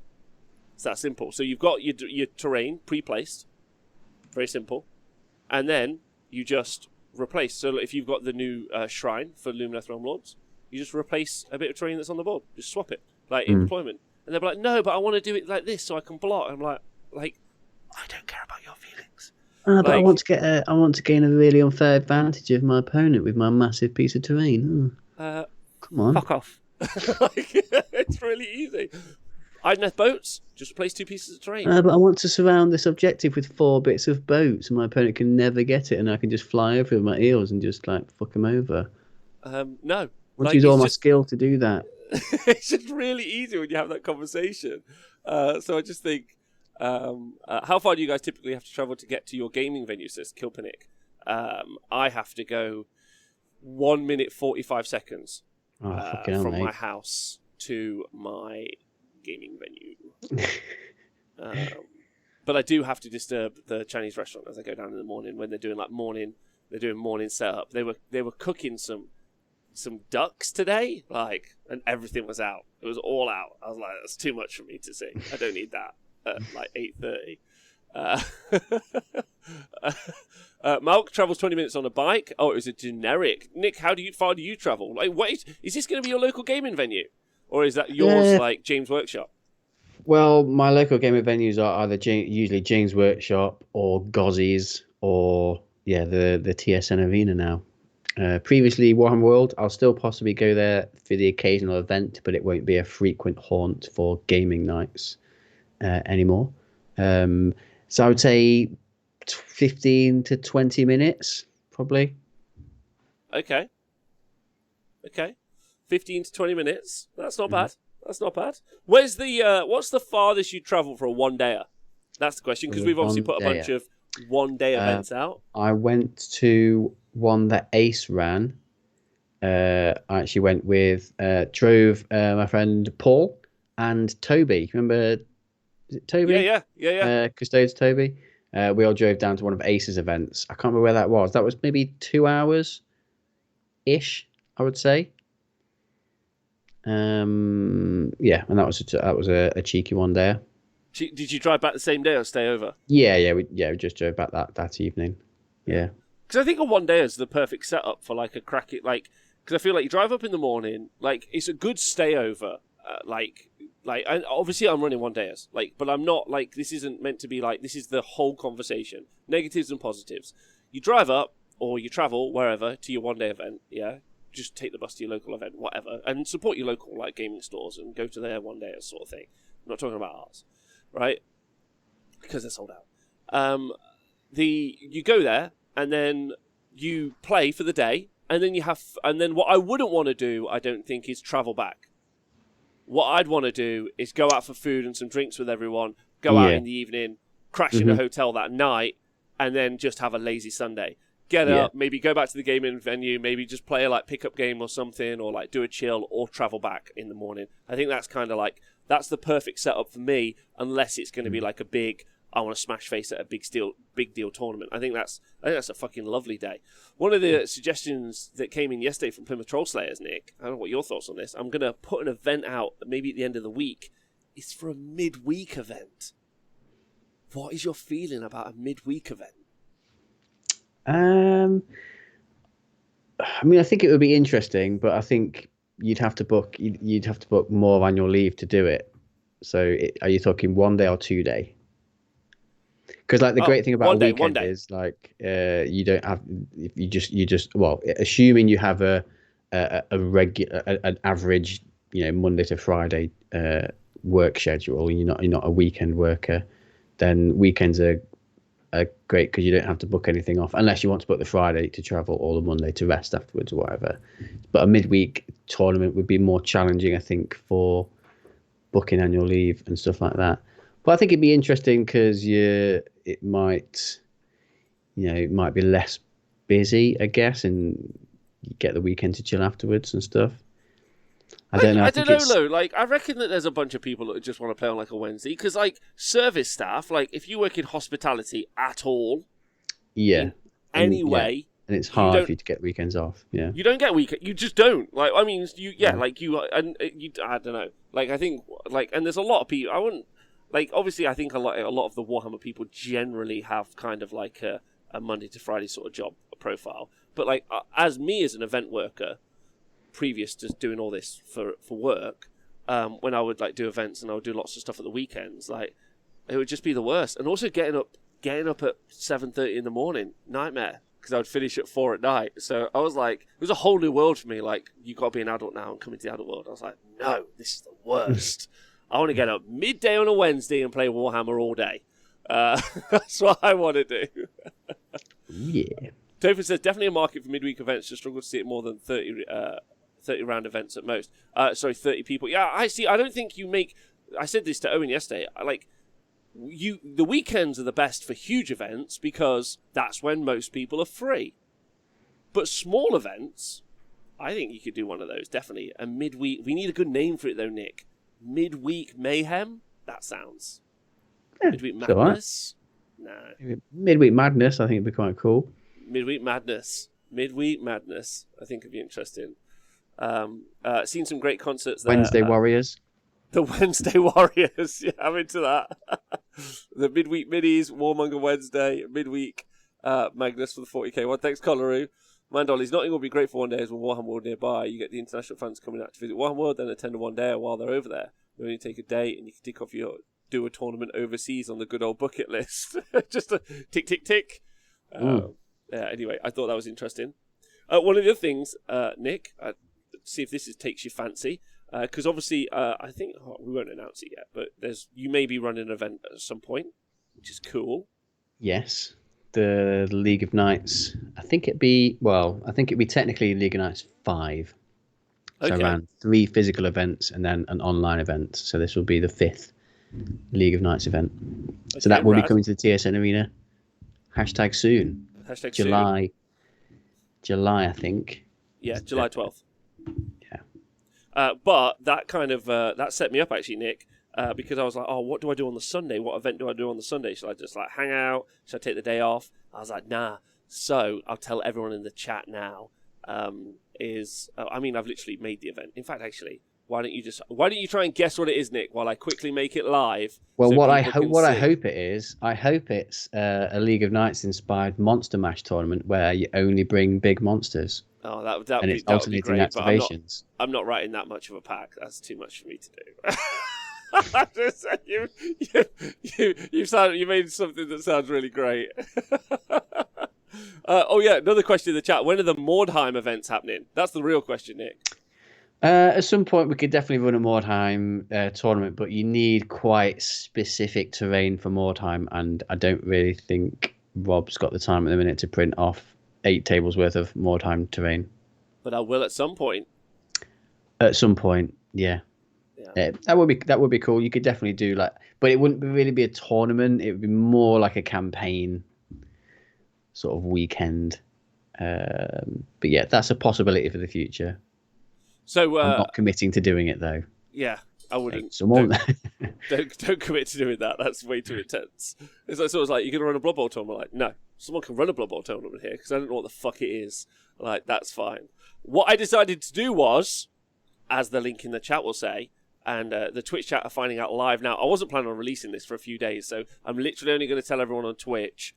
S1: It's that simple. So you've got your terrain pre-placed, very simple, and then you just replace. So if you've got the new shrine for Lumineth Realm Lords, you just replace a bit of terrain that's on the board. Just swap it, like in deployment. And they'll be like, no, but I want to do it like this so I can block. I'm like, I don't care about your feelings.
S2: But I want to gain a really unfair advantage of my opponent with my massive piece of terrain. Come on.
S1: Fuck off. It's really easy. Idoneth boats, just replace 2 pieces of terrain.
S2: But I want to surround this objective with 4 bits of boats, and my opponent can never get it, and I can just fly over with my eels and just like fuck him over.
S1: No.
S2: Once use all my skill to do that.
S1: It's just really easy when you have that conversation. So I just think, how far do you guys typically have to travel to get to your gaming venue, says Kilpenick? I have to go 1 minute 45 seconds from my house to my gaming venue. But I do have to disturb the Chinese restaurant as I go down in the morning when they're doing morning setup. They were cooking some ducks today, and everything was out. It was all out. I was like, that's too much for me to see. I don't need that at 8:30. Malk travels 20 minutes on a bike. Oh, it was a generic. Nick, how far do you travel? Is this going to be your local gaming venue, or is that yours, James Workshop?
S2: Well, my local gaming venues are either usually James Workshop or Gozzies or the TSN Arena now. Previously Warhammer World, I'll still possibly go there for the occasional event, but it won't be a frequent haunt for gaming nights anymore. So I would say 15 to 20 minutes, probably.
S1: Okay. 15 to 20 minutes. That's not bad. That's not bad. What's the farthest you travel for a one-dayer? That's the question, because we've obviously put a bunch of one-day events out.
S2: I went to one that Ace ran. I actually went with, drove my friend Paul and Toby. Remember, is it Toby?
S1: Yeah.
S2: Custodes Toby. We all drove down to one of Ace's events. I can't remember where that was. That was maybe 2 hours-ish, I would say. And that was a cheeky one there.
S1: Did you drive back the same day or stay over?
S2: Yeah, we just drove back that evening. Yeah.
S1: Because I think a one day is the perfect setup for a crack it, because I feel like you drive up in the morning, it's a good stay over, and obviously I'm running one dayers, but I'm not this isn't meant to be this is the whole conversation, negatives and positives. You drive up or you travel wherever to your one day event, just take the bus to your local event, whatever, and support your local gaming stores and go to their one day sort of thing. I'm not talking about ours, right? Because they're sold out. You go there and then you play for the day, and then what I wouldn't want to do, I don't think, is travel back. What I'd want to do is go out for food and some drinks with everyone, go out in the evening, crash in a hotel that night, and then just have a lazy Sunday. Get up, maybe go back to the gaming venue, maybe just play a pickup game or something, or do a chill, or travel back in the morning. I think that's kind of that's the perfect setup for me, unless it's going to be a big, I want to smash face at a big deal tournament. I think that's a fucking lovely day. One of the suggestions that came in yesterday from Plymouth Troll Slayers, Nick, I don't know what your thoughts on this. I'm going to put an event out maybe at the end of the week. It's for a midweek event. What is your feeling about a midweek event?
S2: I think it would be interesting, but I think you'd have to book more annual leave to do it. So are you talking 1 day or 2 day? Because the great thing about a weekend is you don't have, you just assuming you have a regular, an average Monday to Friday work schedule, and you're not a weekend worker, then weekends are great because you don't have to book anything off unless you want to book the Friday to travel or the Monday to rest afterwards or whatever. But a midweek tournament would be more challenging, I think, for booking annual leave and stuff like that. But I think it'd be interesting because it might be less busy, I guess, and you get the weekend to chill afterwards and stuff. I don't know.
S1: I don't know, though. I reckon that there's a bunch of people that just want to play on a Wednesday. Because, service staff, if you work in hospitality at all, anyway,
S2: and it's hard for you to get weekends off. Yeah,
S1: you don't get weekend. You just don't. I don't know. I think, and there's a lot of people. I wouldn't obviously. I think a lot of the Warhammer people generally have kind of a Monday to Friday sort of job profile. But as me as an event worker, previous to doing all this for work, when I would do events and I would do lots of stuff at the weekends, it would just be the worst. And also getting up at 7:30 in the morning, nightmare, because I would finish at 4 at night. So I was it was a whole new world for me. You got to be an adult now and come into the adult world. I was no, this is the worst. I want to get up midday on a Wednesday and play Warhammer all day. That's what I want to do.
S2: Yeah.
S1: Topher says, definitely a market for midweek events. Just struggle to see it more than 30 round events at most. 30 people. Yeah, I see. I don't think you make... I said this to Owen yesterday. The weekends are the best for huge events because that's when most people are free. But small events, I think you could do one of those, definitely. A midweek... We need a good name for it, though, Nick. Midweek Mayhem? That sounds... Midweek Madness? No.
S2: Midweek Madness, I think, would be quite cool.
S1: Midweek Madness. I think it'd be interesting. Seen some great concerts there.
S2: Wednesday Warriors.
S1: The Wednesday Warriors. Yeah, I'm into that. The midweek middies, Warmonger Wednesday, midweek Magnus for the 40k one. Thanks, Coloru. Mandolly's Nottingham will be great for one day as with Warhammer World nearby. You get the international fans coming out to visit Warhammer World, then attend a one day while they're over there. You only take a day and you can tick off do a tournament overseas on the good old bucket list. Just a tick, tick, tick. Anyway, I thought that was interesting. One of the other things, Nick, see if this takes your fancy, because obviously I think we won't announce it yet, but you may be running an event at some point, which is cool.
S2: Yes, the League of Knights. I think it'd be technically League of Knights 5. So around 3 physical events and then an online event. So this will be the 5th League of Knights event. Okay, so that will be coming to the TSN Arena. # soon. July, I think.
S1: Yeah, July 12th.
S2: Yeah.
S1: But that kind of that set me up actually, Nick, because I was like, oh, what do I do on the Sunday? What event do I do on the Sunday? Should I just hang out? Should I take the day off? I was like, nah. So I'll tell everyone in the chat now. I've literally made the event. In fact, actually, why don't you try and guess what it is, Nick, while I quickly make it live?
S2: Well, so I hope it is, I hope it's a League of Knights inspired Monster Mash tournament where you only bring big monsters.
S1: Oh, that would
S2: be alternating activations.
S1: I'm not writing that much of a pack. That's too much for me to do. You made something that sounds really great. Another question in the chat. When are the Mordheim events happening? That's the real question, Nick.
S2: At some point, we could definitely run a Mordheim tournament, but you need quite specific terrain for Mordheim, and I don't really think Rob's got the time at the minute to print off 8 tables worth of Mordheim terrain.
S1: But I will at some point.
S2: At some point, yeah. That would be cool. You could definitely do but it wouldn't really be a tournament. It would be more like a campaign sort of weekend. But yeah, that's a possibility for the future. So I'm not committing to doing it though.
S1: Yeah, I wouldn't. Don't commit to doing that. That's way too intense. It's sort of like you're gonna run a Blood Bowl tournament. Like, no, someone can run a Blood Bowl tournament here because I don't know what the fuck it is. Like, that's fine. What I decided to do was, as the link in the chat will say, and the Twitch chat are finding out live now. I wasn't planning on releasing this for a few days, so I'm literally only going to tell everyone on Twitch.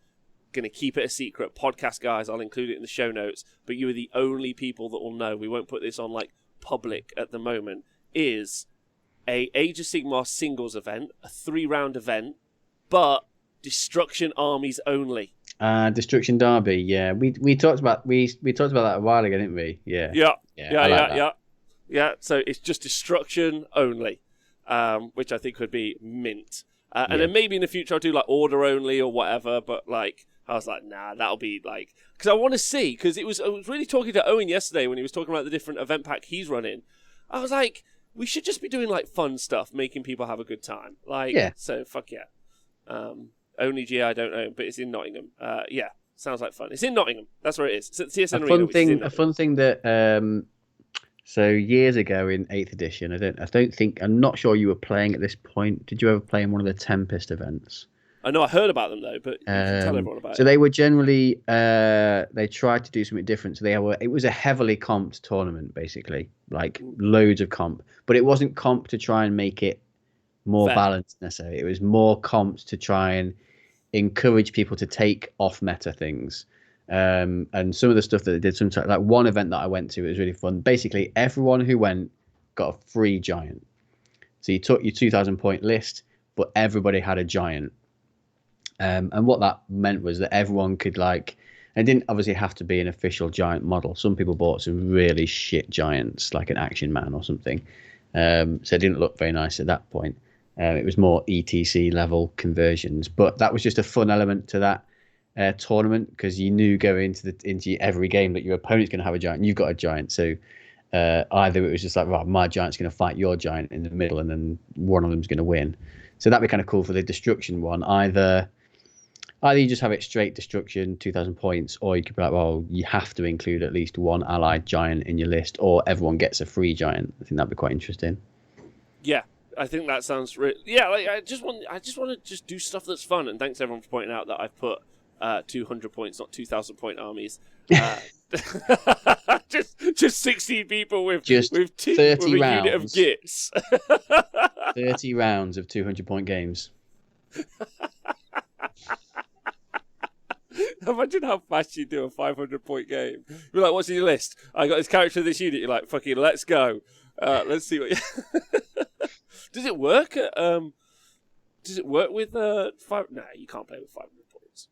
S1: Going to keep it a secret. Podcast guys, I'll include it in the show notes, but you are the only people that will know. We won't put this on public at the moment. Is a Age of Sigmar singles event, a 3-round event, but Destruction armies only.
S2: Destruction Derby, yeah. We talked about that a while ago, didn't we? Yeah. Yeah. So it's just Destruction only, which I think would be mint. And then maybe in the future I'll do Order only or whatever. But I was like, nah, that'll be because I want to see. Because I was really talking to Owen yesterday when he was talking about the different event pack he's running. I was like, we should just be doing fun stuff, making people have a good time. So fuck yeah. Only GI I don't own, but it's in Nottingham. Sounds like fun. It's in Nottingham. That's where it is. It's at the TSN Arena. A fun thing that so years ago in 8th edition, I'm not sure you were playing at this point. Did you ever play in one of the Tempest events?
S1: I know I heard about them though, but you can tell everyone about it.
S2: So they were generally they tried to do something different. So it was a heavily comped tournament, basically, loads of comp, but it wasn't comp to try and make it more balanced necessarily. It was more comped to try and encourage people to take off meta things. And some of the stuff that they did, sometimes one event that I went to, it was really fun. Basically, everyone who went got a free giant. So you took your 2,000 point list, but everybody had a giant. And what that meant was that everyone could it didn't obviously have to be an official giant model. Some people bought some really shit giants, like an Action Man or something. So it didn't look very nice at that point. It was more ETC level conversions, but that was just a fun element to that. tournament because you knew going into every game that your opponent's going to have a giant and you've got a giant. So either it was just like, right, my giant's going to fight your giant in the middle and then one of them's going to win. So that'd be kind of cool for the destruction one. Either you just have it straight destruction, 2,000 points, or you could be like, well, you have to include at least one allied giant in your list, or everyone gets a free giant. I think that'd be quite interesting.
S1: Yeah, I think that sounds like I just want to just do stuff that's fun. And thanks everyone for pointing out that I've put 200 points, not 2,000 point armies. Just 16 people with
S2: 30
S1: with a
S2: rounds.
S1: unit of gits.
S2: 30 rounds of 200 point games.
S1: Imagine how fast you do a 500 point game. You're like, what's in your list? I got this character of this unit. You're like, fucking, let's go. Let's see what. Does it work? Does it work with 5? Nah, you can't play with 500 points.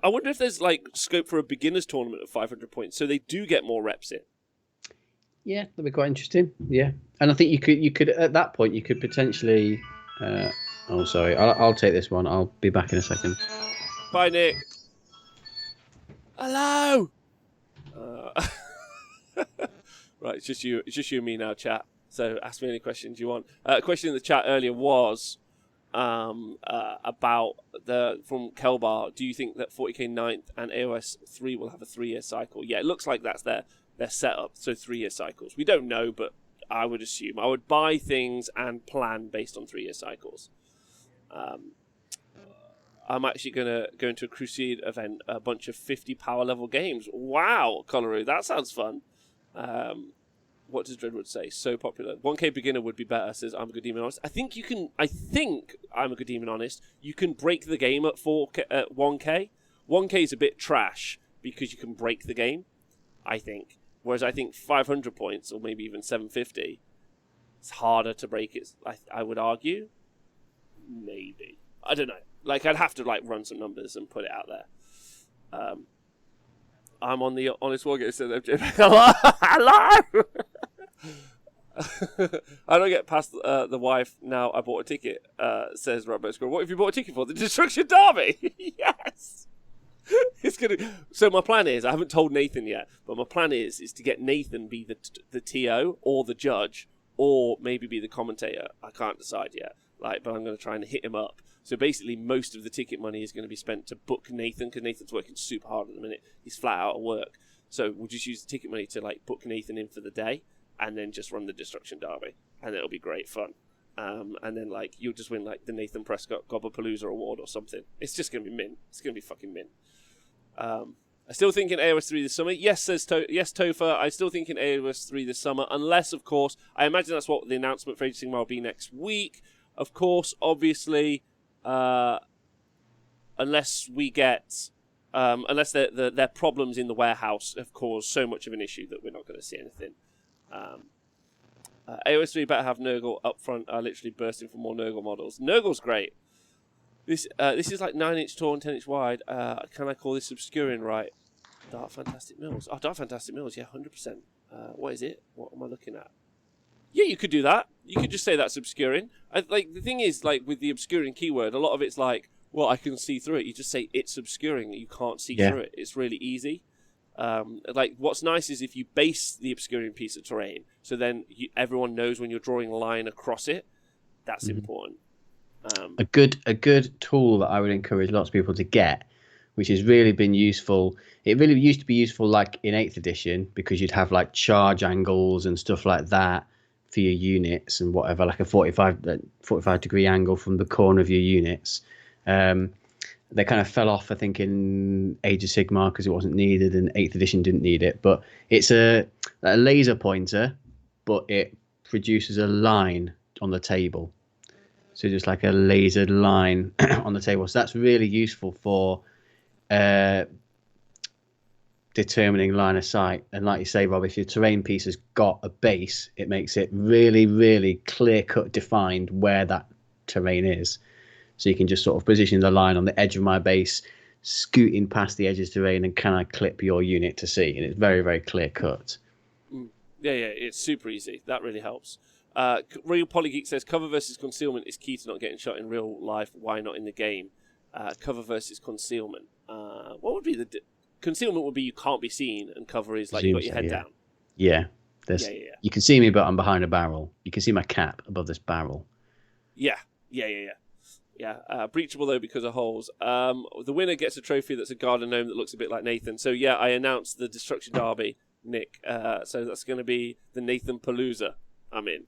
S1: I wonder if there's like scope for a beginners tournament of 500 points, so they do get more reps in.
S2: Yeah, that'd be quite interesting. Yeah, and I think you could at that point you could potentially. Oh, sorry, I'll take this one. I'll be back in a second.
S1: Bye, Nick. Hello. Right, it's just you and me now, chat. So ask me any questions you want. A question in the chat earlier was about from Kelbar. Do you think that 40k 9th and AOS 3 will have a 3-year cycle? Yeah, it looks like that's their setup. So 3-year cycles. We don't know, but I would assume. I would buy things and plan based on 3-year cycles. I'm actually going to go into a Crusade event, a bunch of 50 power level games. Wow, Colorado, that sounds fun. What does Dreadwood say? So popular. 1K beginner would be better, says I'm a Good Demon Honest. I think I'm a Good Demon Honest. You can break the game at 1K. 1K is a bit trash because you can break the game, I think. Whereas I think 500 points, or maybe even 750, it's harder to break it, I would argue. Maybe. I don't know. Like, I'd have to run some numbers and put it out there. I'm on the Honest Wargamer, said MJ. Hello! I don't get past the wife now. I bought a ticket, says Robert Scroll. What have you bought a ticket for? The Destruction Derby! Yes! It's gonna. So my plan is, I haven't told Nathan yet, but my plan is to get Nathan be the TO or the judge, or maybe be the commentator. I can't decide yet. But I'm going to try and hit him up. So basically, most of the ticket money is going to be spent to book Nathan, because Nathan's working super hard at the minute. He's flat out at work. So we'll just use the ticket money to book Nathan in for the day, and then just run the Destruction Derby, and it'll be great fun. And then you'll just win the Nathan Prescott Gobblepalooza award or something. It's just going to be mint. It's going to be fucking mint. I still think in AOS 3 this summer. Yes, says yes, Topher. I still think in AOS 3 this summer, unless, of course, I imagine that's what the announcement for Age of Sigmar will be next week. Of course, obviously, unless we get, unless their problems in the warehouse have caused so much of an issue that we're not going to see anything. AOS 3 better have Nurgle up front, literally bursting for more Nurgle models. Nurgle's great. This is 9-inch tall and 10-inch wide. Can I call this obscuring right? Dark Fantastic Mills. Oh, Dark Fantastic Mills, yeah, 100%. What is it? What am I looking at? Yeah, you could do that. You could just say that's obscuring. The thing is, with the obscuring keyword, a lot of it's well, I can see through it. You just say it's obscuring. You can't see through it. It's really easy. What's nice is if you base the obscuring piece of terrain, so then everyone knows when you're drawing a line across it. That's important.
S2: A good tool that I would encourage lots of people to get, which has really been useful. It really used to be useful in 8th edition, because you'd have charge angles and stuff like that for your units and whatever, a 45 degree angle from the corner of your units. They kind of fell off, I think, in Age of Sigmar because it wasn't needed, and 8th edition didn't need it. But it's a laser pointer, but it produces a line on the table. So just a lasered line on the table. So that's really useful for determining line of sight. And like you say, Rob, if your terrain piece has got a base, it makes it really, really clear-cut defined where that terrain is. So you can just sort of position the line on the edge of my base, scooting past the edge of the terrain, and can I clip your unit to see? And it's very, very clear-cut.
S1: Yeah, it's super easy. That really helps. Real Polygeek says, cover versus concealment is key to not getting shot in real life. Why not in the game? cover versus concealment. What would be the concealment? Would be you can't be seen, and cover is like you got your head down.
S2: Yeah.
S1: Yeah.
S2: You can see me, but I'm behind a barrel. You can see my cap above this barrel.
S1: Yeah. Breachable though because of holes. The winner gets a trophy that's a garden gnome that looks a bit like Nathan. So yeah, I announced the Destruction Derby, Nick. So that's going to be the Nathan Palooza. I'm in.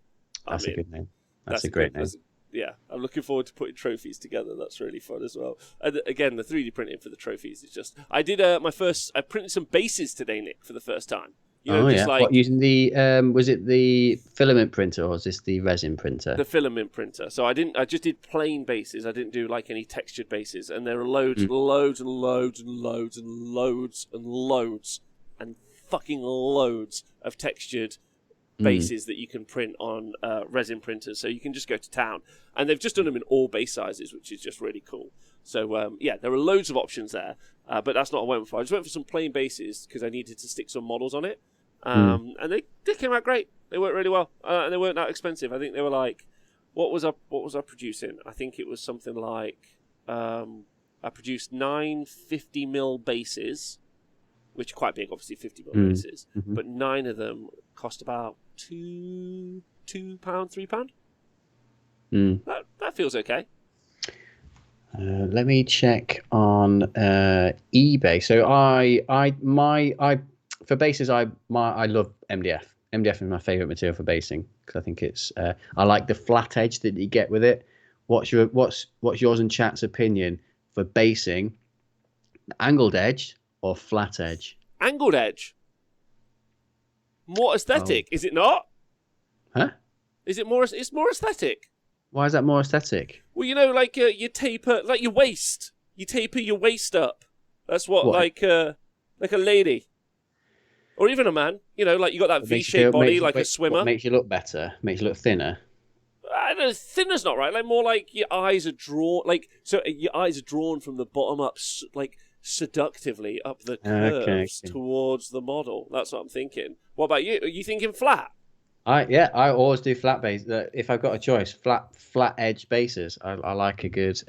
S2: That's a good name. That's a great name.
S1: Yeah, I'm looking forward to putting trophies together. That's really fun as well. And again, the 3D printing for the trophies is just. I did I printed some bases today, Nick, for the first time. You know, just like
S2: what, using the was it the filament printer or was this the resin printer?
S1: The filament printer. So I just did plain bases. I didn't do like any textured bases. And there are loads and loads and loads and loads and loads and loads and fucking loads of textured bases that you can print on resin printers. So you can just go to town. And they've just done them in all base sizes, which is just really cool. So yeah, there are loads of options there. But that's not what I went for. I just went for some plain bases because I needed to stick some models on it. And they came out great. They worked really well, and they weren't that expensive. I think they were like, what was I producing? I think it was something like I produced 9 50mm bases, which are quite big, obviously 50mm bases, but 9 of them cost about £2, £3. That feels okay.
S2: Let me check on eBay. So I for bases I love MDF. MDF is my favorite material for basing because I think it's I like the flat edge that you get with it. What's yours and chat's opinion for basing? Angled edge or flat edge?
S1: Angled edge. More aesthetic, is it not?
S2: Huh?
S1: Is it more? It's more aesthetic.
S2: Why is that more aesthetic?
S1: Well, you know, like you taper, like your waist. You taper your waist up. That's what? like a lady, or even a man. You know, like you got that V-shaped body, like a swimmer.
S2: What makes you look better? Makes you look thinner.
S1: I don't know, thinner's not right. Like more like your eyes are drawn. Like so, your eyes are drawn from the bottom up, like seductively up the curves towards the model. That's what I'm thinking. What about you? Are you thinking flat?
S2: I always do flat base. If I've got a choice, flat edge bases. I like a good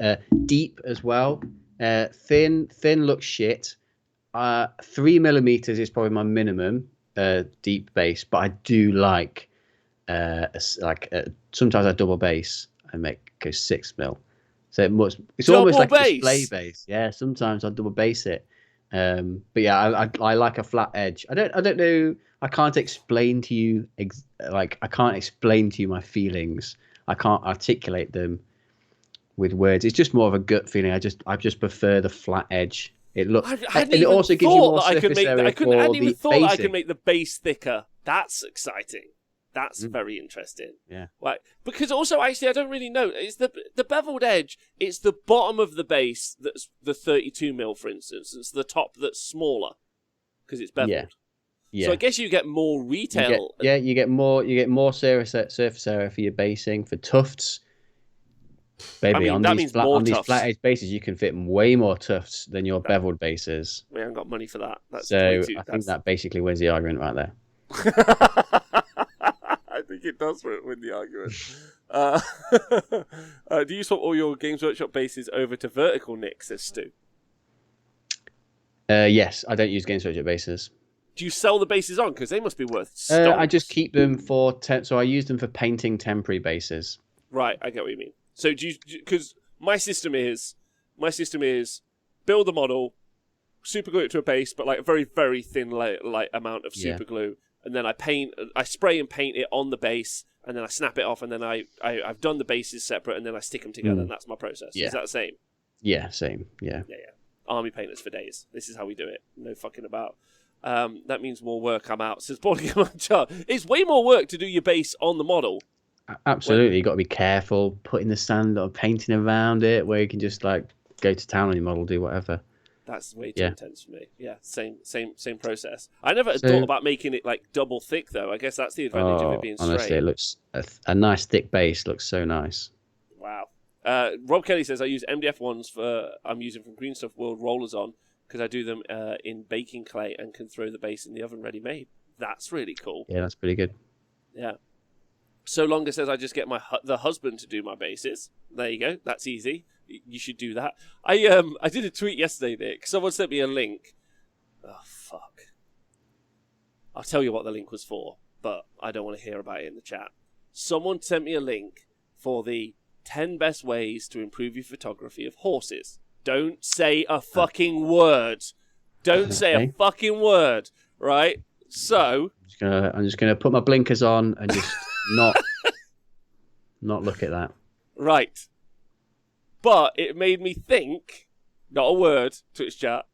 S2: deep as well. Thin looks shit. 3mm is probably my minimum deep base, but I do like sometimes I double base and go 6mm. So it's
S1: double
S2: almost like
S1: base.
S2: a display base. Yeah, sometimes I double base it. But yeah, I like a flat edge. I don't know. I can't explain to you I can't explain to you my feelings. I can't articulate them with words. It's just more of a gut feeling. I just prefer the flat edge. It looks. And it also gives you more surface area. I hadn't even thought that I could
S1: make the base thicker. That's exciting. That's very interesting.
S2: Yeah.
S1: Like because also actually I don't really know. It's the beveled edge. It's the bottom of the base that's the 32mm, for instance. It's the top that's smaller because it's beveled.
S2: Yeah. Yeah.
S1: So I guess you get more retail.
S2: You get more surface area for your basing. For tufts, baby, on these flat edge bases, you can fit way more tufts than your beveled bases.
S1: We haven't got money for that. I
S2: think that basically wins the argument right there.
S1: I think it does win the argument. Do you swap all your Games Workshop bases over to vertical, Nick? Says Stu.
S2: Yes, I don't use Games Workshop bases.
S1: Do you sell the bases on? Because they must be worth stonks.
S2: I just keep them for so I use them for painting temporary bases.
S1: Right, I get what you mean. So do you? Because my system is build the model, super glue it to a base, but like a very very thin light amount of super glue, and then I spray and paint it on the base, and then I snap it off, and then I've done the bases separate, and then I stick them together, and that's my process. Yeah. Is that the same?
S2: Yeah, same. Yeah.
S1: Army painters for days. This is how we do it. No fucking about. That means more work. I'm out. Says it's way more work to do your base on the model.
S2: Absolutely, you got to be careful putting the sand or painting around it, where you can just like go to town on your model, do whatever.
S1: That's way too intense for me. Yeah, same process. I never thought about making it like double thick though. I guess that's the advantage of it being straight.
S2: Honestly, it looks a nice thick base. Looks so nice.
S1: Wow. Rob Kelly says I use MDF ones I'm using from Green Stuff World rollers on. Because I do them in baking clay and can throw the base in the oven ready-made. That's really cool.
S2: Yeah, that's pretty good.
S1: Yeah. So Longer says I just get the husband to do my bases. There you go. That's easy. you should do that. I did a tweet yesterday, Nick. Someone sent me a link. Oh, fuck. I'll tell you what the link was for, but I don't want to hear about it in the chat. Someone sent me a link for the 10 best ways to improve your photography of horses. Don't say a fucking word. Don't say a fucking word, right? So
S2: I'm just gonna put my blinkers on and just not look at that.
S1: Right. But it made me think, not a word, Twitch chat,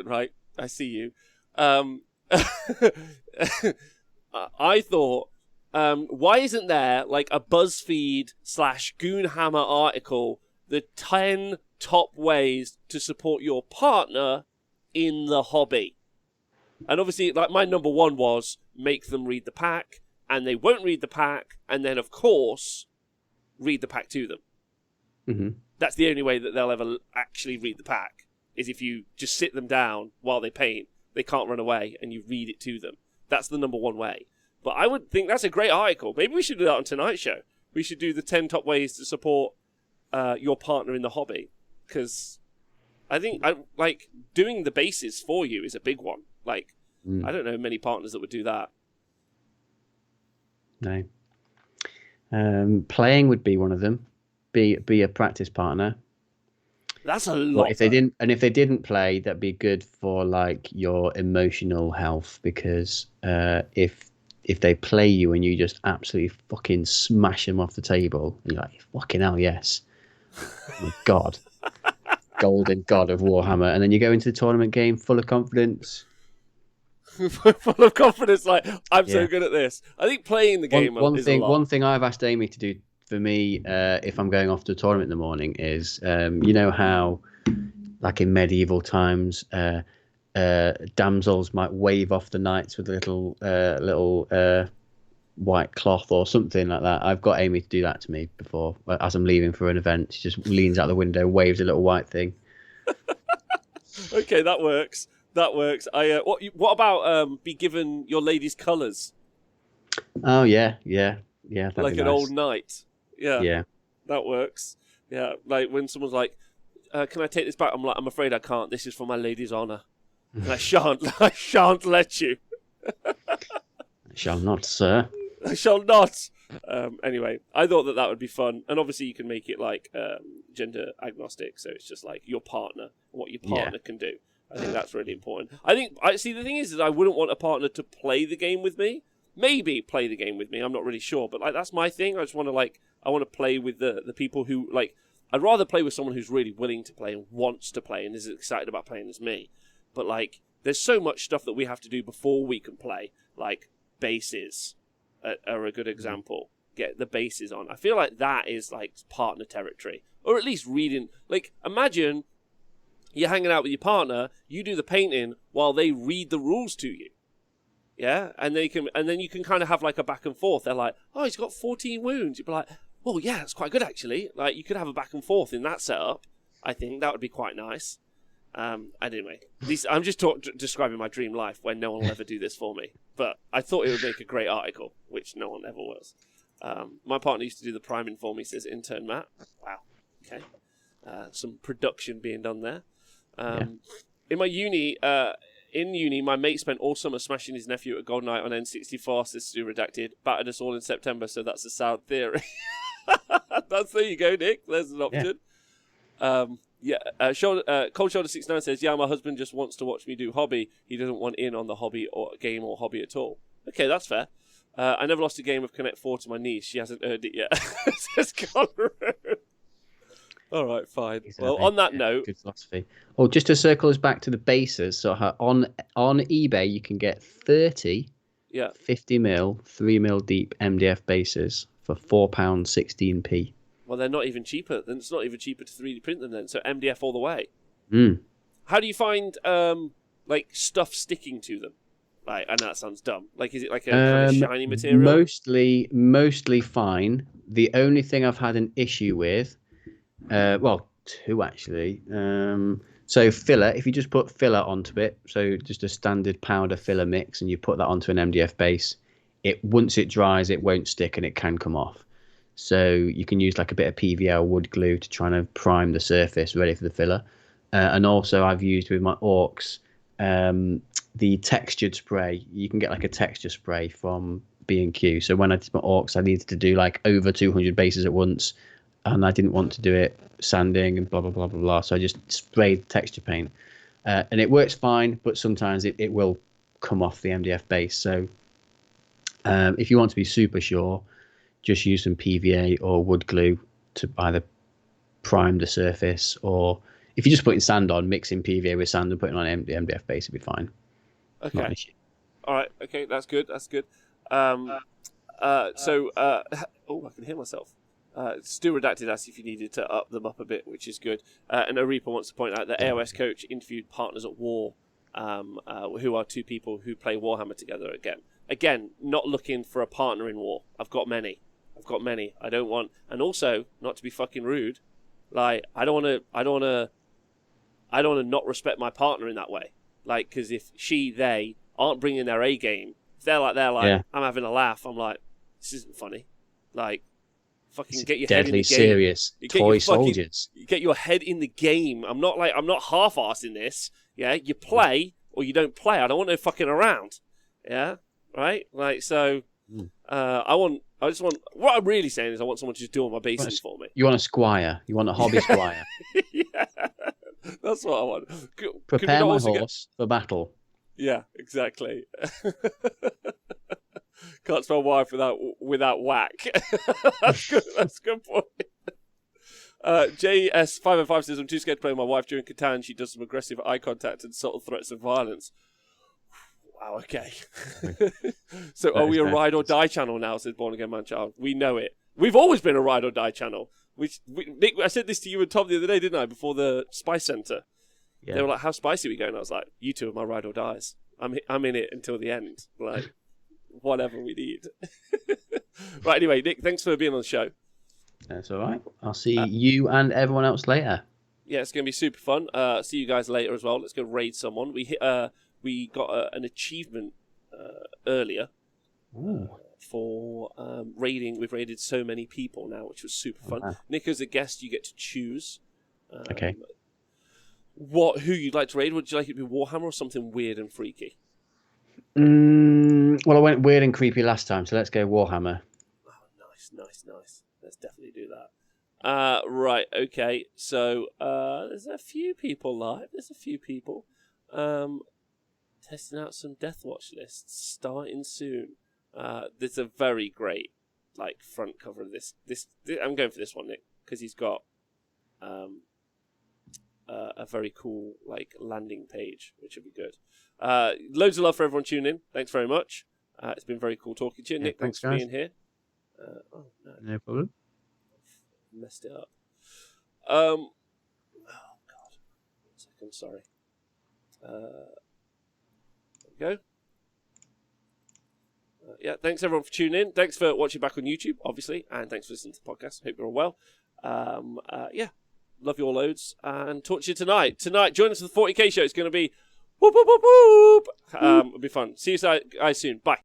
S1: right? I see you. I thought, why isn't there like a BuzzFeed / Goonhammer article, the 10 top ways to support your partner in the hobby? And obviously, like, my number one was make them read the pack, and they won't read the pack, and then, of course, read the pack to them.
S2: Mm-hmm.
S1: That's the only way that they'll ever actually read the pack, is if you just sit them down while they paint. They can't run away, and you read it to them. That's the number one way. But I would think that's a great article. Maybe we should do that on tonight's show. We should do the 10 top ways to support your partner in the hobby. Because I think like doing the bases for you is a big one. Like, I don't know many partners that would do that.
S2: No. Playing would be one of them. Be a practice partner.
S1: That's a lot.
S2: Well, if they didn't play, that'd be good for like your emotional health, because if they play you and you just absolutely fucking smash them off the table, you're like, fucking hell, yes. Oh my God. Golden God of Warhammer. And then you go into the tournament game full of confidence.
S1: Full of confidence, like, I'm so good at this. I think playing the game is a lot.
S2: One thing I've asked Amy to do for me, if I'm going off to a tournament in the morning, is you know how, like in medieval times, damsels might wave off the knights with a little white cloth or something like that. I've got Amy to do that to me before, as I'm leaving for an event. She just leans out the window, waves a little white thing.
S1: Okay, that works. That works. What about be given your lady's colours?
S2: Oh yeah.
S1: Like an old knight.
S2: Yeah.
S1: That works. Yeah, like when someone's like, "Can I take this back?" I'm like, "I'm afraid I can't. This is for my lady's honour, and I shan't let you."
S2: I shall not, sir.
S1: I shall not. Anyway, I thought that would be fun, and obviously you can make it like gender agnostic, so it's just like your partner and what your partner can do. I think that's really important. The thing is I wouldn't want a partner to play the game with me. Maybe play the game with me. I'm not really sure, but like that's my thing. I just want to I want to play with the people who like. I'd rather play with someone who's really willing to play and wants to play and is as excited about playing as me. But like, there's so much stuff that we have to do before we can play. Like bases are a good example. Get the bases on. I feel like that is like partner territory, or at least reading. Like, imagine you're hanging out with your partner, you do the painting while they read the rules to you. Yeah, and then you can kind of have like a back and forth. They're like, "Oh, he's got 14 wounds." You'd be like, "Well, yeah, that's quite good actually." Like, you could have a back and forth in that setup. I think that would be quite nice. Anyway, I'm just describing my dream life when no one will ever do this for me. But I thought it would make a great article, which no one ever was. My partner used to do the priming for me, says intern Matt. Wow. Okay. Some production being done there. In my uni, my mate spent all summer smashing his nephew at Golden Knight on N64, says Stu Redacted. Battered us all in September, so that's a sound theory. There you go, Nick. There's an option. Cold Shoulder 69 says, "Yeah, my husband just wants to watch me do hobby. He doesn't want in on the hobby or game or hobby at all." Okay, that's fair. I never lost a game of Connect 4 to my niece. She hasn't earned it yet. Says Conrad. All right, fine. Well, on that note,
S2: good philosophy. Oh, just to circle us back to the bases. So on eBay, you can get 30, 50 mil, 3 mil deep MDF bases for £4.16p.
S1: Well, they're not even cheaper. Then it's not even cheaper to 3D print them then. So MDF all the way. How do you find like stuff sticking to them? Like, I know that sounds dumb. Like, is it like a kind of shiny material?
S2: Mostly fine. The only thing I've had an issue with, two actually. So filler, if you just put filler onto it, so just a standard powder filler mix, and you put that onto an MDF base, once it dries, it won't stick and it can come off. So you can use like a bit of PVL wood glue to try and prime the surface ready for the filler. And also I've used with my orcs the textured spray. You can get like a texture spray from B&Q. So when I did my orcs, I needed to do like over 200 bases at once, and I didn't want to do it sanding and blah blah blah blah blah. So I just sprayed texture paint, and it works fine. But sometimes it will come off the MDF base. So if you want to be super sure, just use some PVA or wood glue to either prime the surface, or if you're just putting sand on, mixing PVA with sand and putting on the MDF base would be fine.
S1: Okay. All right. Okay, that's good. That's good. Oh, I can hear myself. Stu Redacted asked if you needed to up them up a bit, which is good. And Arepa wants to point out that AOS Coach interviewed Partners at War, who are two people who play Warhammer together again. Again, not looking for a partner in war. I've got many. I don't want, and also not to be fucking rude, like I don't want to not respect my partner in that way. Like, because if they aren't bringing their A game, if they're like I'm having a laugh. I'm like, this isn't funny. Like, fucking get your head in the game. Deadly
S2: serious toy soldiers.
S1: You get your head in the game. I'm not half-assing this. Yeah, you play or you don't play. I don't want no fucking around. Yeah, right. Like so. What I'm really saying is I want someone to just do all my basing for me.
S2: You want a squire. You want a hobby squire.
S1: Yeah, that's what I want.
S2: Prepare my horse for battle.
S1: Yeah, exactly. Can't spell wife without whack. That's good. That's a good point. JS505 says, I'm too scared to play with my wife during Catan. She does some aggressive eye contact and subtle threats of violence. Wow, okay. So are we a ride or die channel now, says Born Again Man Child. We know it. We've always been a ride or die channel. Nick, I said this to you and Tom the other day, didn't I, before the Spice Centre? Yeah. They were like, how spicy are we going? And I was like, you two are my ride or dies. I'm in it until the end. Like, whatever we need. Right, anyway, Nick, thanks for being on the show.
S2: That's all right. I'll see you and everyone else later.
S1: Yeah, it's going to be super fun. See you guys later as well. Let's go raid someone. We got an achievement earlier for raiding. We've raided so many people now, which was super fun. Uh-huh. Nick, as a guest, you get to choose.
S2: Okay.
S1: Who you'd like to raid? Would you like it to be Warhammer or something weird and freaky?
S2: Well, I went weird and creepy last time, so let's go Warhammer.
S1: Oh, nice. Let's definitely do that. Right, okay. So there's a few people live. Testing out some Death Watch lists starting soon. There's a very great front cover of this. I'm going for this one, Nick, because he's got a very cool landing page, which will be good. Loads of love for everyone tuning in. Thanks very much. It's been very cool talking to you, Nick. Thanks for being here.
S2: No problem.
S1: Messed it up. Oh God. 1 second. Sorry. There we go. Yeah, thanks everyone for tuning in. Thanks for watching back on YouTube, obviously, and thanks for listening to the podcast. Hope you're all well. Yeah, love you all loads, and talk to you tonight. Tonight, join us for the 40k show. It's going to be whoop whoop whoop whoop. It'll be fun. See you guys soon. Bye.